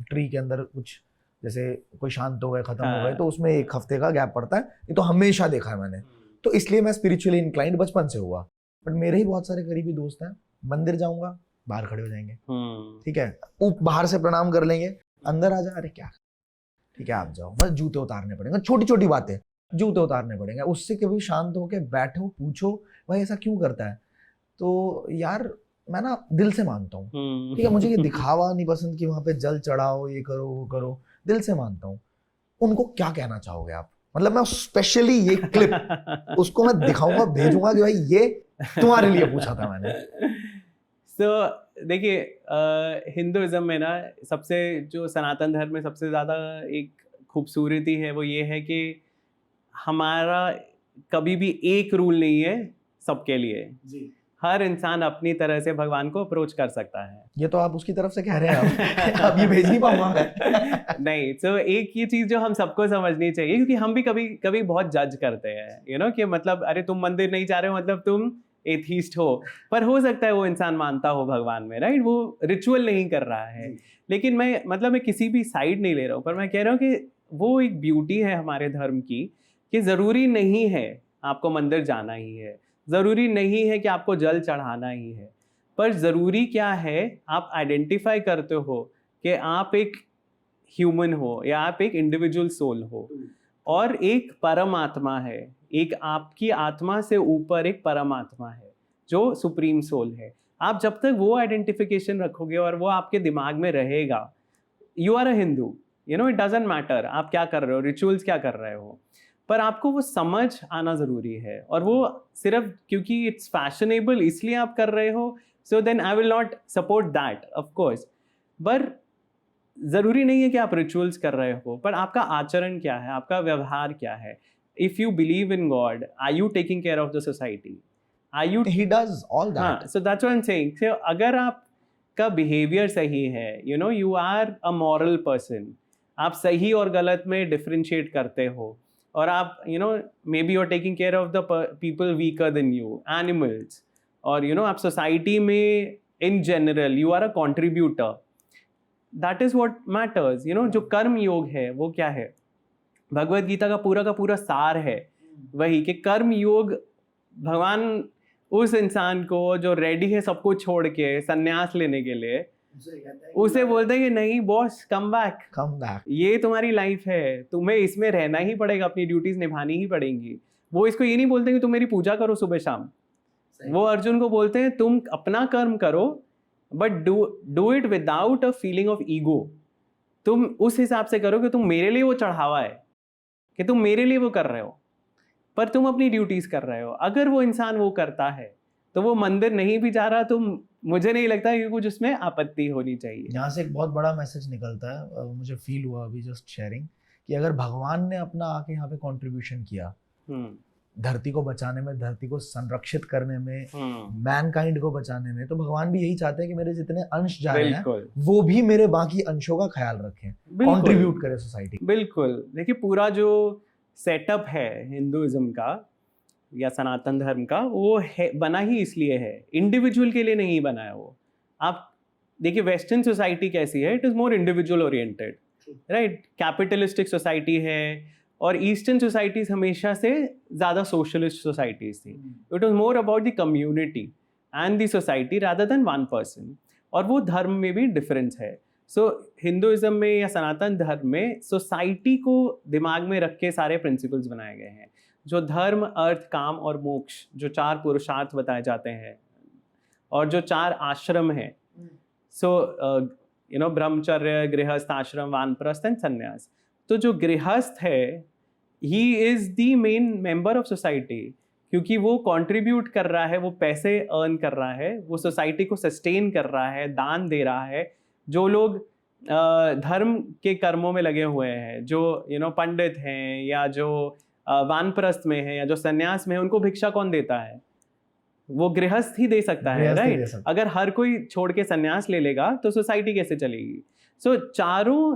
ट्री के अंदर कुछ, जैसे कोई शांत हो गए, खत्म हो गए, तो उसमें 1 हफ्ते का गैप पड़ता है, ये तो हमेशा देखा है मैंने। तो इसलिए मैं स्पिरिचुअली इंक्लाइंड बचपन से हुआ। बट मेरे ही बहुत सारे करीबी दोस्त हैं, मंदिर जाऊंगा, बाहर खड़े हो जाएंगे, ठीक है, बाहर से प्रणाम कर लेंगे, अंदर आ जा, अरे क्या, ठीक है आप जाओ, बस जूते उतारने पड़ेंगे, छोटी छोटी बातें, जूते उतारने पड़ेंगे। उससे कभी शांत होके बैठो, पूछो भाई ऐसा क्यों करता है, तो यार मैं ना दिल से मानता हूँ, ठीक है, मुझे ये दिखावा नहीं पसंद कि वहां पे जल चढ़ाओ, ये करो वो करो, दिल से मानता हूँ। उनको क्या कहना चाहोगे आप? मतलब मैं स्पेशली ये क्लिप उसको मैं दिखाऊंगा, भेजूंगा कि भाई ये तुम्हारे लिए पूछा था मैंने। देखिए हिंदुइज्म में ना सबसे, जो सनातन धर्म में सबसे ज़्यादा एक खूबसूरती है वो ये है कि हमारा कभी भी एक रूल नहीं है सबके लिए जी। हर इंसान अपनी तरह से भगवान को अप्रोच कर सकता है। ये तो आप उसकी तरफ से कह रहे हैं अब ये भेज नहीं पाऊंगा मैं। नहीं, तो एक ये चीज जो हम सबको समझनी चाहिए, क्योंकि हम भी कभी कभी बहुत जज करते हैं कि मतलब अरे तुम मंदिर नहीं जा रहे हो मतलब तुम एथीस्ट हो, पर हो सकता है वो इंसान मानता हो भगवान में, राइट, वो रिचुअल नहीं कर रहा है। लेकिन मैं किसी भी साइड नहीं ले रहा हूँ, पर मैं कह रहा हूँ कि वो एक ब्यूटी है हमारे धर्म की कि ज़रूरी नहीं है आपको मंदिर जाना ही है, ज़रूरी नहीं है कि आपको जल चढ़ाना ही है, पर ज़रूरी क्या है आप आइडेंटिफाई करते हो कि आप एक ह्यूमन हो या आप एक इंडिविजुअल सोल हो और एक परमात्मा है, एक आपकी आत्मा से ऊपर एक परमात्मा है जो सुप्रीम सोल है। आप जब तक वो आइडेंटिफिकेशन रखोगे और वो आपके दिमाग में रहेगा, you are a Hindu, it doesn't matter आप क्या कर रहे हो, रिचुअल्स क्या कर रहे हो, पर आपको वो समझ आना ज़रूरी है। और वो सिर्फ क्योंकि इट्स फैशनेबल इसलिए आप कर रहे हो, so then I will not support that of course, पर ज़रूरी नहीं है कि आप रिचुअल्स कर रहे हो, पर आपका आचरण क्या है, आपका व्यवहार क्या है। If you believe in God, are you taking care of the society, are you, He does all that. हाँ, so that's what I am saying. So अगर आपका बिहेवियर सही है, you are a moral person, आप सही और गलत में डिफरेंशिएट करते हो, और आप may be you are taking care of the people weaker than you, animals, और आप सोसाइटी में in general you are a contributor, that is what matters. जो कर्म योग है वो क्या है, भगवत गीता का पूरा सार है वही कि कर्म योग भगवान उस इंसान को जो रेडी है सब कुछ छोड़ के संन्यास लेने के लिए, उसे बोलते हैं कि नहीं बॉस, कम बैक, ये तुम्हारी लाइफ है, तुम्हें इसमें रहना ही पड़ेगा, अपनी ड्यूटीज निभानी ही पड़ेंगी। वो इसको ये नहीं बोलते कि तुम मेरी पूजा करो सुबह शाम, वो अर्जुन को बोलते हैं तुम अपना कर्म करो but do it without a feeling of ego. तुम उस हिसाब से करो कि तुम मेरे लिए वो चढ़ावा है, कि तुम मेरे लिए वो कर रहे हो, पर तुम अपनी ड्यूटीज कर रहे हो। अगर वो इंसान वो करता है तो वो मंदिर नहीं भी जा रहा, तो मुझे नहीं लगता कि कुछ उसमें आपत्ति होनी चाहिए। यहाँ से एक बहुत बड़ा मैसेज निकलता है, मुझे फील हुआ अभी जस्ट शेयरिंग, कि अगर भगवान ने अपना आके यहाँ पे कंट्रीब्यूशन किया धरती को बचाने में, धरती को संरक्षित करने में, मैनकाइंड को बचाने में, तो भगवान भी यही चाहते हैं कि मेरे जितने अंश जा रहे हैं वो भी मेरे बाकी अंशों का ख्याल रखें, कंट्रीब्यूट करें सोसाइटी। बिल्कुल, देखिए पूरा जो सेटअप है हिंदुइज्म का या सनातन धर्म का, वो है बना ही इसलिए है, इंडिविजुअल के लिए नहीं बना है वो। आप देखिए वेस्टर्न सोसाइटी कैसी है, it is more individual oriented, right, capitalistic society है, और ईस्टर्न सोसाइटीज हमेशा से ज़्यादा सोशलिस्ट सोसाइटीज थी। It was more about the community and the society rather than one person, और वो धर्म में भी डिफरेंस है। सो हिंदुइज्म में या सनातन धर्म में सोसाइटी को दिमाग में रख के सारे प्रिंसिपल्स बनाए गए हैं, जो धर्म, अर्थ, काम और मोक्ष, जो 4 पुरुषार्थ बताए जाते हैं, और जो 4 आश्रम हैं, सो ब्रह्मचर्य, गृहस्थ आश्रम, वानप्रस्थ एंड संन्यास। तो जो गृहस्थ है he is the main member of society, क्योंकि वो कंट्रीब्यूट कर रहा है, वो पैसे अर्न कर रहा है, वो सोसाइटी को सस्टेन कर रहा है, दान दे रहा है। जो लोग धर्म के कर्मों में लगे हुए हैं, जो पंडित हैं या जो वानप्रस्थ में है या जो सन्यास में है, उनको भिक्षा कौन देता है? वो गृहस्थ ही दे सकता है, राइट? अगर हर कोई छोड़ के सन्यास ले लेगा तो सोसाइटी कैसे चलेगी? सो चारों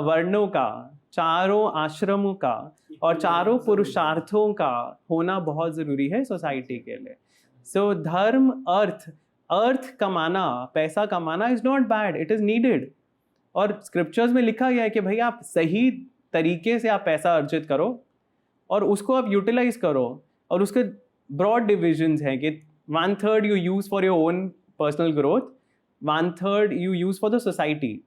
वर्णों का, चारों आश्रमों का और चारों पुरुषार्थों का होना बहुत जरूरी है सोसाइटी के लिए। सो धर्म, अर्थ कमाना, पैसा कमाना is not bad, it is needed. और स्क्रिप्चर्स में लिखा गया है कि भाई आप सही तरीके से आप पैसा अर्जित करो और उसको आप यूटिलाइज करो, और उसके ब्रॉड डिविजन्स हैं कि 1/3 you use for your own personal growth, 1/3 you use for the society.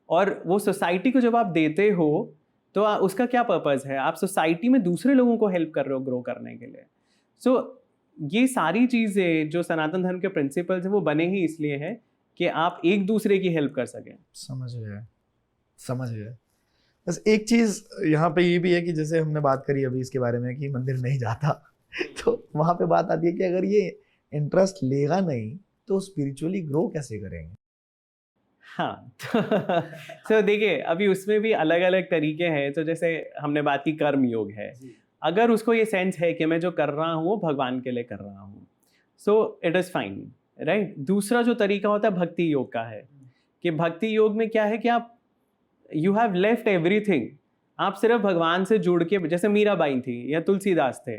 और वो सोसाइटी को जब आप देते हो तो उसका क्या पर्पस है? आप सोसाइटी में दूसरे लोगों को हेल्प कर रहे हो ग्रो करने के लिए। सो ये सारी चीज़ें जो सनातन धर्म के प्रिंसिपल्स हैं वो बने ही इसलिए हैं कि आप एक दूसरे की हेल्प कर सकें। समझ गए। बस एक चीज़ यहाँ पे ये भी है कि जैसे हमने बात करी अभी इसके बारे में कि मंदिर नहीं जाता तो वहाँ पे बात आती है कि अगर ये इंटरेस्ट लेगा नहीं तो स्पिरिचुअली ग्रो कैसे करेंगे? हाँ तो देखिए अभी उसमें भी अलग अलग तरीके हैं। तो जैसे हमने बात की कर्म योग है, अगर उसको ये सेंस है कि मैं जो कर रहा हूँ वो भगवान के लिए कर रहा हूँ, सो इट इज़ फाइन, राइट। दूसरा जो तरीका होता है भक्ति योग का है, कि भक्ति योग में क्या है कि आप यू हैव लेफ्ट एवरीथिंग, आप सिर्फ भगवान से जुड़ के, जैसे मीराबाई थी या तुलसीदास थे,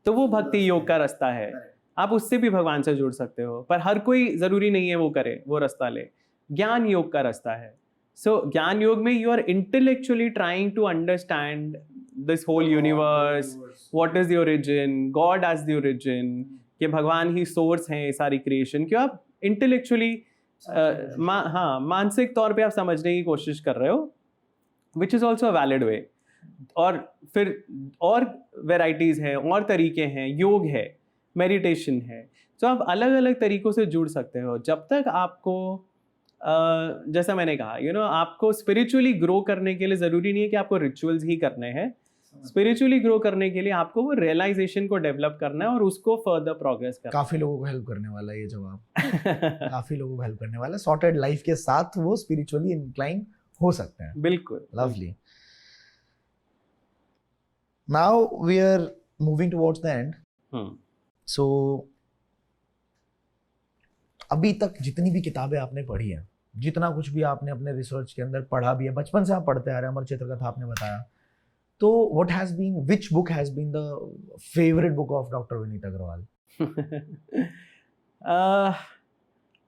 तो वो भक्ति योग का रास्ता है, आप उससे भी भगवान से जुड़ सकते हो। पर हर कोई ज़रूरी नहीं है वो करे, वो रास्ता ले। ज्ञान योग का रास्ता है। सो ज्ञान योग में you are intellectually trying to understand this whole universe, what is the origin, God as the origin, कि भगवान ही सोर्स हैं सारी क्रिएशन, कि आप इंटेलेक्चुअली हाँ मानसिक तौर पे आप समझने की कोशिश कर रहे हो, which is also a valid way. और फिर और वेराइटीज़ हैं, और तरीके हैं, योग है, मेडिटेशन है, तो आप अलग अलग तरीक़ों से जुड़ सकते हो। जब तक आपको जैसा मैंने कहा आपको स्पिरिचुअली ग्रो करने के लिए ज़रूरी नहीं है कि आपको रिचुअल्स ही करने हैं। स्पिरिचुअली ग्रो करने के लिए आपको वो रियलाइजेशन को डेवलप करना है और उसको फर्दर प्रोग्रेस करना। काफी लोगों को हेल्प करने वाला है ये जवाब काफी लोगों को हेल्प करने वाला है। सॉर्टेड लाइफ के साथ वो स्पिरिचुअली इंक्लाइन हो सकते हैं। बिल्कुल। Lovely. Now we are moving towards the end. So अभी तक जितनी भी किताबें आपने पढ़ी हैं, जितना कुछ भी आपने अपने रिसर्च के अंदर पढ़ा भी है, बचपन से आप पढ़ते आ रहे हैं, अमर चित्र कथा आपने बताया, तो what has been, which book has been the favourite book of doctor Vineet Agarwal?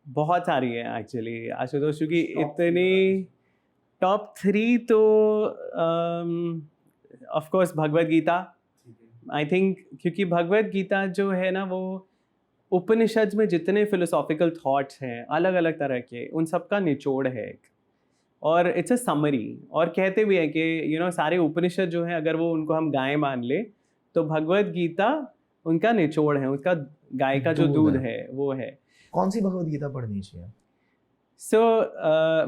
बहुत सारी है एक्चुअली आशुतोष, क्योंकि इतनी टॉप 3 तो of course Bhagavad Gita, I think, क्योंकि भगवद गीता जो है ना, वो उपनिषद में जितने फिलोसॉफिकल थॉट्स हैं अलग अलग तरह के, उन सब का निचोड़ है एक, और इट्स अ समरी। और कहते भी हैं कि सारे उपनिषद जो हैं, अगर वो उनको हम गाय मान ले, तो भगवद गीता उनका निचोड़ है, उसका गाय का जो दूध है वो है। कौन सी भगवद गीता पढ़नी चाहिए? सो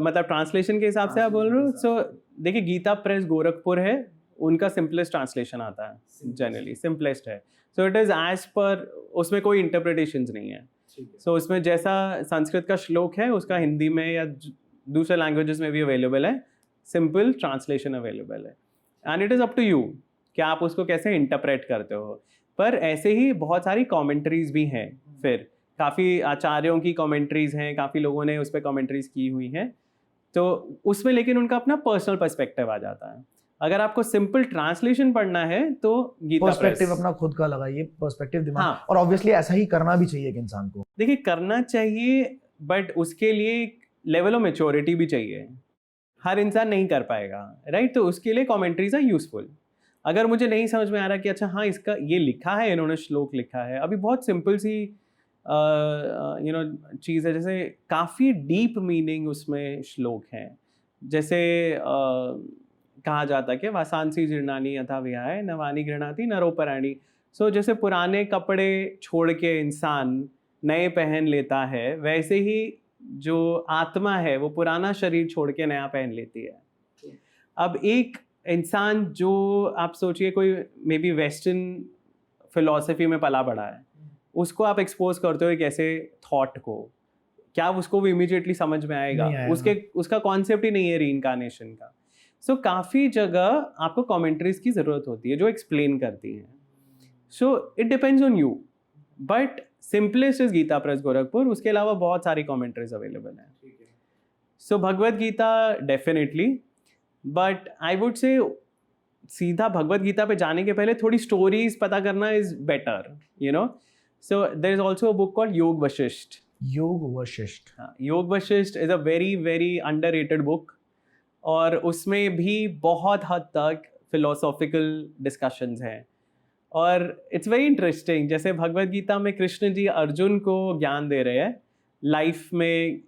मतलब ट्रांसलेशन के हिसाब से आप बोल रहे हो? सो देखिए, गीता प्रेस गोरखपुर है, उनका सिंपलेस्ट ट्रांसलेशन आता है, जनरली सिंपलेस्ट है। सो इट इज़ एज पर, उसमें कोई इंटरप्रिटेशंस नहीं है। सो उसमें जैसा संस्कृत का श्लोक है, उसका हिंदी में या दूसरे लैंग्वेजेस में भी अवेलेबल है, सिंपल ट्रांसलेशन अवेलेबल है, and it is up to you कि आप उसको कैसे इंटरप्रेट करते हो। पर ऐसे ही बहुत सारी कमेंट्रीज भी हैं, फिर काफ़ी आचार्यों की कमेंट्रीज हैं, काफ़ी लोगों ने उस पर कमेंट्रीज की हुई हैं, तो उसमें लेकिन उनका अपना पर्सनल पर्सपेक्टिव आ जाता है। अगर आपको सिंपल ट्रांसलेशन पढ़ना है तो गीता पर्सपेक्टिव अपना खुद का लगाइए, पर्सपेक्टिव दिमाग। हाँ। और ऑब्वियसली ऐसा ही करना भी चाहिए एक इंसान को। देखिए, करना चाहिए, बट उसके लिए लेवल ऑफ मैच्योरिटी भी चाहिए, हर इंसान नहीं कर पाएगा, राइट। तो उसके लिए कमेंट्रीज आर यूजफुल। अगर मुझे नहीं समझ में आ रहा कि अच्छा हाँ, इसका ये लिखा है, इन्होंने श्लोक लिखा है, अभी बहुत सिंपल सी चीज़ है, जैसे काफ़ी डीप मीनिंग उसमें श्लोक हैं, जैसे कहा जाता है कि वासांसी जीर्णानी यथा विहाय नवानी गृह्णाति नरोपराणी। सो जैसे पुराने कपड़े छोड़ के इंसान नए पहन लेता है, वैसे ही जो आत्मा है वो पुराना शरीर छोड़ के नया पहन लेती है। अब एक इंसान जो, आप सोचिए कोई मे बी वेस्टर्न फिलॉसफी में पला बड़ा है, उसको आप एक्सपोज करते हो एक ऐसे थॉट को, क्या उसको वो इमीडिएटली समझ में आएगा? उसका कॉन्सेप्ट ही नहीं है रीइंकार्नेशन का। सो काफ़ी जगह आपको कमेंट्रीज की ज़रूरत होती है जो एक्सप्लेन करती हैं। So it depends on you, but simplest is Gita Press Gorakhpur, उसके अलावा बहुत सारी कमेंट्रीज अवेलेबल हैं। So Bhagavad Gita definitely, but I would say सीधा भगवद गीता पे जाने के पहले थोड़ी स्टोरीज पता करना is better, so there is also a book called Yoga Vashishtha. Yoga Vashishtha, Yoga Vashishtha is a very very underrated book, और उसमें भी बहुत हद तक फिलोसॉफिकल डिस्कशंस हैं, और इट्स वेरी इंटरेस्टिंग। जैसे भगवद गीता में कृष्ण जी अर्जुन को ज्ञान दे रहे हैं लाइफ में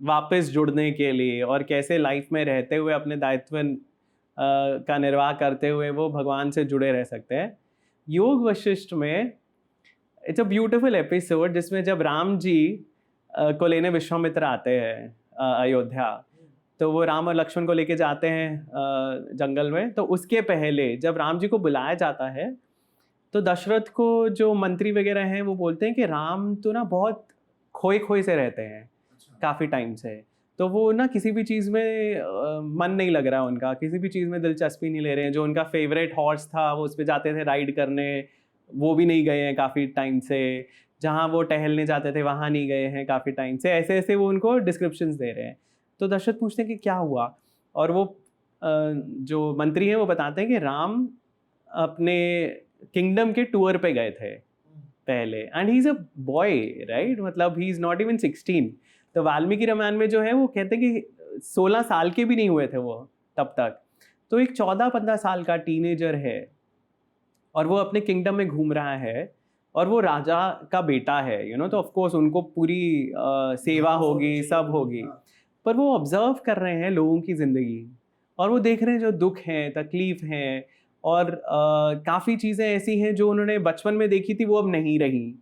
वापस जुड़ने के लिए, और कैसे लाइफ में रहते हुए अपने दायित्व का निर्वाह करते हुए वो भगवान से जुड़े रह सकते हैं। योग वशिष्ठ में इट्स अ ब्यूटिफुल एपिसोड, जिसमें जब राम जी को लेने विश्वामित्र आते हैं अयोध्या, तो वो राम और लक्ष्मण को लेके जाते हैं जंगल में। तो उसके पहले जब राम जी को बुलाया जाता है, तो दशरथ को जो मंत्री वगैरह हैं वो बोलते हैं कि राम तो ना बहुत खोए खोए से रहते हैं काफ़ी टाइम से, तो वो ना किसी भी चीज़ में मन नहीं लग रहा है उनका, किसी भी चीज़ में दिलचस्पी नहीं ले रहे हैं। जो उनका फेवरेट हॉर्स था वो उस पे जाते थे राइड करने, वो भी नहीं गए हैं काफ़ी टाइम से। जहाँ वो टहलने जाते थे वहाँ नहीं गए हैं काफ़ी टाइम से। ऐसे ऐसे वो उनको डिस्क्रिप्शंस दे रहे हैं। तो दशरथ पूछते हैं कि क्या हुआ, और वो जो मंत्री हैं वो बताते हैं कि राम अपने किंगडम के टूर पे गए थे पहले, and he is a boy, right, मतलब ही इज़ नॉट इवन 16। तो वाल्मीकि रामायण में जो है वो कहते हैं कि 16 साल के भी नहीं हुए थे वो तब तक। तो एक 14-15 साल का टीनेजर है और वो अपने किंगडम में घूम रहा है, और वो राजा का बेटा है, तो ऑफ कोर्स उनको पूरी सेवा होगी, सब होगी। पर वो ऑब्जर्व कर रहे हैं लोगों की ज़िंदगी, और वो देख रहे हैं जो दुख हैं, तकलीफ हैं, और काफ़ी चीज़ें ऐसी हैं जो उन्होंने बचपन में देखी थी वो अब नहीं रही,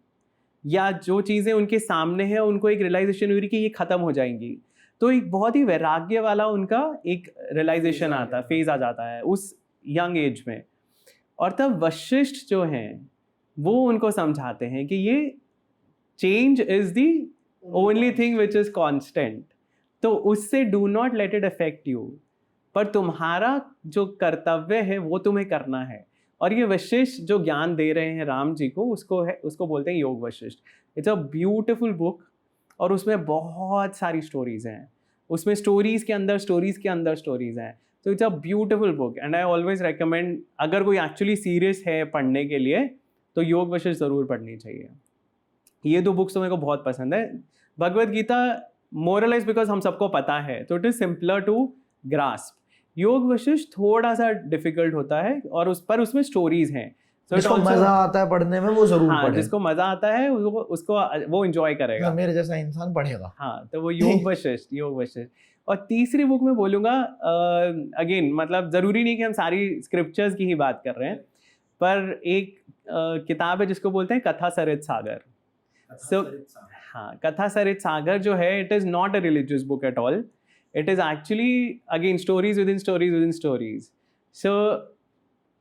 या जो चीज़ें उनके सामने हैं उनको एक रियलाइजेशन हुई कि ये ख़त्म हो जाएंगी। तो एक बहुत ही वैराग्य वाला उनका एक रियलाइजेशन आता है, फेज आ जाता है उस यंग एज में। और तब वशिष्ठ जो हैं वो उनको समझाते हैं कि ये change is the only thing which is constant, तो उससे do not let it affect you, पर तुम्हारा जो कर्तव्य है वो तुम्हें करना है। और ये वशिष्ठ जो ज्ञान दे रहे हैं राम जी को, उसको बोलते हैं योग Vashishtha. It's a beautiful book, और उसमें बहुत सारी स्टोरीज हैं, उसमें स्टोरीज के अंदर स्टोरीज के अंदर स्टोरीज हैं। तो it's a beautiful book, and I always recommend, अगर कोई एक्चुअली सीरियस है पढ़ने के लिए तो योग वशिष्ठ ज़रूर पढ़नी चाहिए। ये दो बुक्स तो मेरे को बहुत पसंद है। भगवद गीता मोरलाइज बिकॉज हम सबको पता है, तो it is simpler to grasp. Yoga Vashishtha थोड़ा सा डिफिकल्ट होता है, और उसमें स्टोरीज हैं। So जिसको मजा आता है पढ़ने में वो जरूर पढ़े। जिसको मजा आता है उसको वो एंजॉय करेगा, मेरे जैसा इंसान पढ़ेगा। हाँ, तो वो योग वशिष्ठ। और तीसरी बुक में बोलूँगा, अगेन मतलब ज़रूरी नहीं कि हम सारी स्क्रिप्चर्स की ही बात कर रहे हैं, पर एक किताब है जिसको बोलते हैं कथा सरित सागर। हाँ, कथा सरित सागर जो है, it is not a religious book at all, it is actually again stories with in stories with in stories. So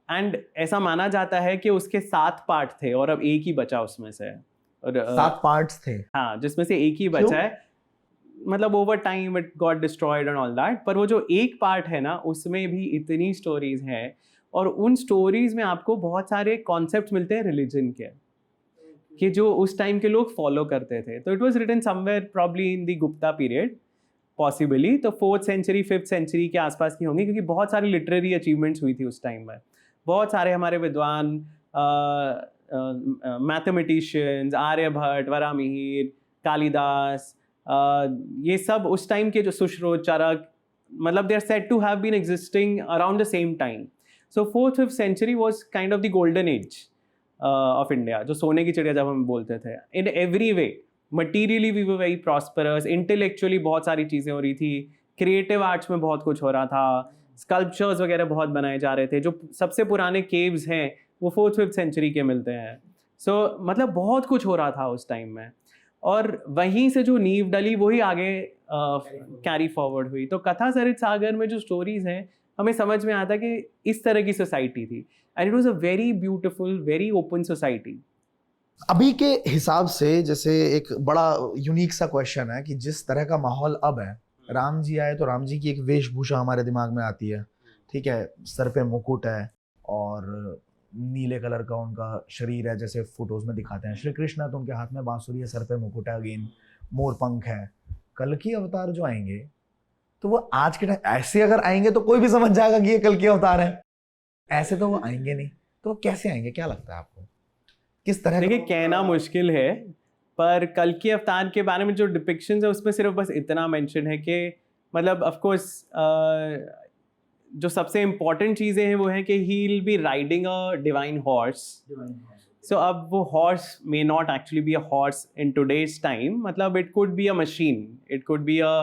and ऐसा माना जाता है कि उसके 7 पार्ट थे और अब एक ही बचा उसमें से, और 7 पार्ट्स थे, हाँ, जिसमें से एक ही बचा है। मतलब over time it got destroyed and all that, पर वो जो एक पार्ट है ना उसमें भी इतनी स्टोरीज हैं, और उन स्टोरीज में आपको बहुत सारे कॉन्सेप्ट्स मिलते हैं रिलीजन के, कि जो उस टाइम के लोग फॉलो करते थे। तो it was written somewhere probably in the Gupta period, possibly तो 4th सेंचुरी 5th सेंचुरी के आसपास की होंगी, क्योंकि बहुत सारी लिटरेरी अचीवमेंट्स हुई थी उस टाइम में। बहुत सारे हमारे विद्वान, मैथमेटिशियंस, आर्यभट्ट, वराहमिहिर, कालिदास, ये सब उस टाइम के जो सुश्रुत, चरक, मतलब they are said to have been existing around the same time. So 4th 5th century was kind of the golden age of India, जो सोने की चिड़िया जब हम बोलते थे। In every way, materially we were very prosperous, intellectually बहुत सारी चीज़ें हो रही थी, क्रिएटिव आर्ट्स में बहुत कुछ हो रहा था, स्कल्पचर्स वगैरह बहुत बनाए जा रहे थे। जो सबसे पुराने केव्स हैं वो 4th 5th सेंचुरी के मिलते हैं। सो मतलब बहुत कुछ हो रहा था उस टाइम में, और वहीं से जो नींव डली वही आगे कैरी फॉरवर्ड हुई। तो कथा सरित सागर में जो स्टोरीज हैं, हमें समझ में आता कि इस तरह की सोसाइटी थी, and it was a very beautiful, very open society. अभी के हिसाब से, जैसे एक बड़ा यूनिक सा क्वेश्चन है कि जिस तरह का माहौल अब है, राम जी आए तो राम जी की एक वेशभूषा हमारे दिमाग में आती है, ठीक है, सर पे मुकुट है और नीले कलर का उनका शरीर है जैसे फोटोज में दिखाते हैं। श्री कृष्ण है तो उनके हाथ में बांसुरी है, सर पे मुकुट है, अगेन मोर पंख है। कल की अवतार जो आएंगे तो वो आज के टाइम ऐसे अगर आएंगे तो कोई भी समझ जाएगा कि ये कल की अवतार है। ऐसे तो वो आएंगे नहीं, तो वो कैसे आएंगे, क्या लगता है आपको, किस तरह? देखिए, कहना मुश्किल है, पर कल की अवतार के बारे में जो डिपिक्शंस है उसमें सिर्फ बस इतना मेंशन है कि मतलब ऑफ कोर्स जो सबसे इम्पोर्टेंट चीज़ें हैं वो है कि he will be riding a divine horse. So अब वो horse may not actually be a horse in today's time, मतलब it could be a machine, it could be a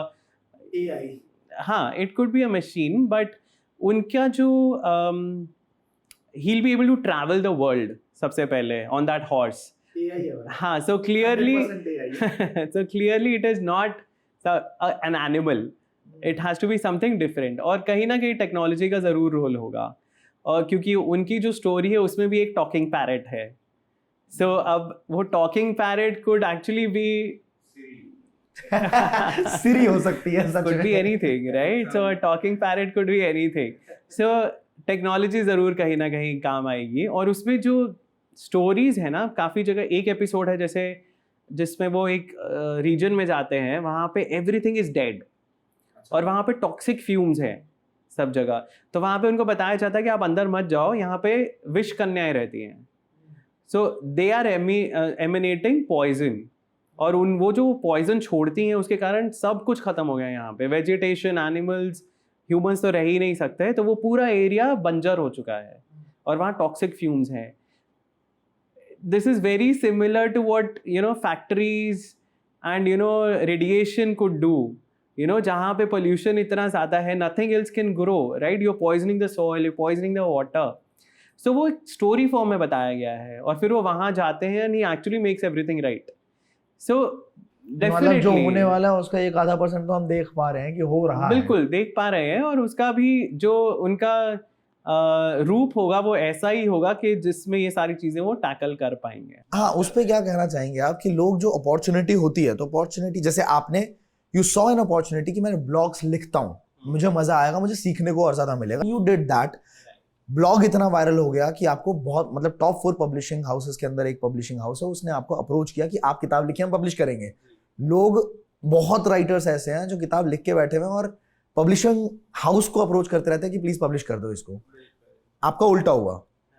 AI, हाँ, it could be a machine, but उनका जो he'll be able to travel the world सबसे पहले on that horse. हाँ, so clearly so clearly it is not an animal, it has to be something different, और कहीं ना कहीं technology का ज़रूर रोल होगा, और क्योंकि उनकी जो स्टोरी है उसमें भी एक टॉकिंग पैरेट है। सो अब वो talking parrot could actually be सिरी हो सकती है सच could में। be anything, right? So a talking parrot could be anything. So technology ज़रूर कहीं ना कहीं काम आएगी, और उसमें जो स्टोरीज है ना, काफ़ी जगह एक एपिसोड है जैसे जिसमें वो एक रीजन में जाते हैं, वहाँ पे एवरीथिंग इज डेड और वहाँ पे टॉक्सिक फ्यूम्स हैं सब जगह। तो वहाँ पे उनको बताया जाता है कि आप अंदर मत जाओ, यहाँ पे विष कन्याएं रहती हैं। सो दे आर एमिनेटिंग पॉइजन, और वो जो पॉइजन छोड़ती हैं उसके कारण सब कुछ खत्म हो गया यहाँ पे। वेजिटेशन, एनिमल्स, ह्यूमंस तो रह ही नहीं सकते, तो वो पूरा एरिया बंजर हो चुका है और वहाँ टॉक्सिक फ्यूम्स हैं। This is very similar to what factories and radiation could do. जहाँ पे pollution इतना ज़्यादा है, nothing else can grow, right? You're poisoning the soil, you're poisoning the water. So वो स्टोरी फॉर्म में बताया गया है, और फिर वो वहाँ जाते हैं and he actually makes everything right. So मतलब जो definitely होने वाला है उसका 1-आधा% तो हम देख पा रहे हैं कि हो रहा है। बिल्कुल देख पा रहे हैं, और उसका भी जो उनका रूप होगा वो ऐसा ही होगा कि जिसमें ये सारी चीजें वो टैकल कर पाएंगे। हाँ, उस पे क्या कहना चाहेंगे आप कि लोग जो अपॉर्चुनिटी होती है, तो अपॉर्चुनिटी जैसे आपने यू सॉ एन अपॉर्चुनिटी कि मैं ब्लॉग्स लिखता हूँ, मुझे मजा आएगा, मुझे सीखने को और ज्यादा मिलेगा, यू डिड दैट। ब्लॉग इतना वायरल हो गया कि आपको बहुत मतलब टॉप 4 पब्लिशिंग हाउसेस के अंदर एक पब्लिशिंग हाउस है, उसने आपको अप्रोच किया कि आप किताब लिखिए, हम पब्लिश करेंगे। लोग बहुत राइटर्स ऐसे हैं जो किताब लिख के बैठे हुए हैं और पब्लिशिंग हाउस को अप्रोच करते रहते हैं कि प्लीज पब्लिश कर दो इसको। आपका उल्टा हुआ,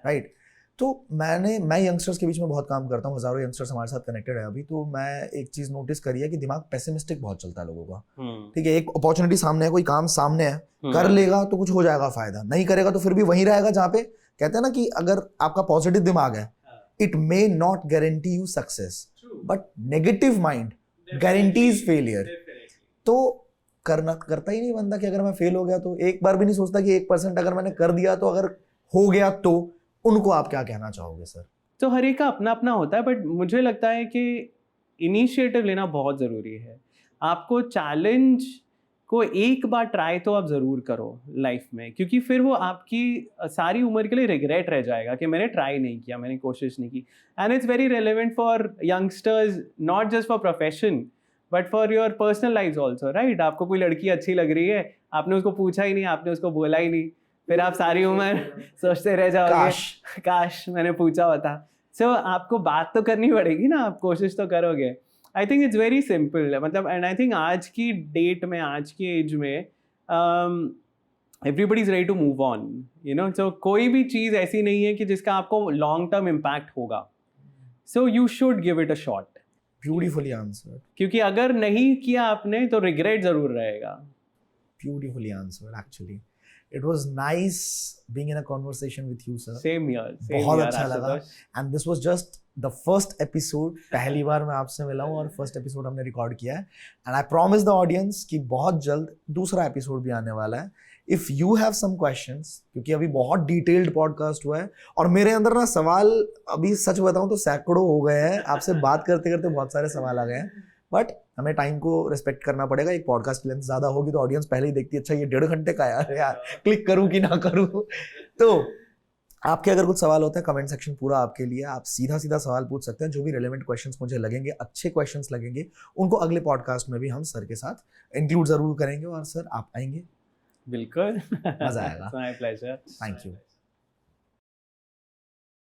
राइट? तो मैं यंगस्टर्स के बीच में बहुत काम करता हूँ, हजारों यंगस्टर्स हमारे साथ कनेक्टेड है अभी। तो मैं एक चीज नोटिस करी है कि दिमाग पेसिमिस्टिक बहुत चलता है लोगों का। ठीक है, एक अपॉर्चुनिटी सामने है, कोई काम सामने है, कर लेगा तो कुछ हो जाएगा फायदा, नहीं करेगा तो फिर भी वहीं रहेगा जहाँ पे कहते हैं ना कि अगर आपका पॉजिटिव दिमाग है, it may not guarantee you success, but negative mind guarantees failure. तो करता ही नहीं बंदा कि अगर मैं फेल हो गया तो, एक बार भी नहीं सोचता कि 1% अगर मैंने कर दिया तो अगर हो गया तो। उनको आप क्या कहना चाहोगे सर? तो हर एक का अपना अपना होता है, बट मुझे लगता है कि इनिशिएटिव लेना बहुत ज़रूरी है। आपको चैलेंज को एक बार ट्राई तो आप ज़रूर करो लाइफ में, क्योंकि फिर वो आपकी सारी उम्र के लिए रिग्रेट रह जाएगा कि मैंने ट्राई नहीं किया, मैंने कोशिश नहीं की। And it's very relevant for youngsters, not just for profession but for your personal life also, right? आपको कोई लड़की अच्छी लग रही है, आपने उसको पूछा ही नहीं, आपने उसको बोला ही नहीं, फिर आप सारी उम्र सोचते रह जाओगे काश मैंने पूछा होता। सो आपको बात तो करनी पड़ेगी ना, आप कोशिश तो करोगे। I think it's very simple, मतलब एंड आई थिंक आज की डेट में, आज की एज में everybody is ready to move on, so कोई भी चीज़ ऐसी नहीं है कि जिसका आपको लॉन्ग टर्म इम्पैक्ट होगा। So you should give it a shot. Beautifully answered. क्योंकि अगर नहीं किया आपने तो रिग्रेट जरूर रहेगा। Beautifully answered actually. It was nice being in a conversation with you, sir. Same here. बहुत अच्छा लगा। And this was just the first episode. पहली बार मैं आपसे मिला हूँ और first episode हमने रिकॉर्ड किया है। And I promise the audience कि बहुत जल्द दूसरा एपिसोड भी आने वाला है। If you have some questions, क्योंकि अभी बहुत डिटेल्ड पॉडकास्ट हुआ है और मेरे अंदर ना सवाल अभी सच बताऊं तो सैकड़ों हो गए हैं। आपसे बात करते करते बहुत सारे सवाल आ गए हैं, बट हमें टाइम को रिस्पेक्ट करना पड़ेगा। एक पॉडकास्ट की लेंथ ज्यादा होगी तो ऑडियंस पहले ही देखती है, अच्छा ये 1.5 घंटे का यार क्लिक करूं कि ना करूं। तो आपके अगर कुछ सवाल होते हैं, कमेंट सेक्शन पूरा आपके लिए, आप सीधा सीधा सवाल पूछ सकते हैं। जो भी रिलेवेंट क्वेश्चंस मुझे लगेंगे, अच्छे क्वेश्चंस लगेंगे, उनको अगले पॉडकास्ट में भी हम सर के साथ इंक्लूड जरूर करेंगे। और सर आप आएंगे? बिल्कुल, मजा आएगा। My pleasure. Thank you.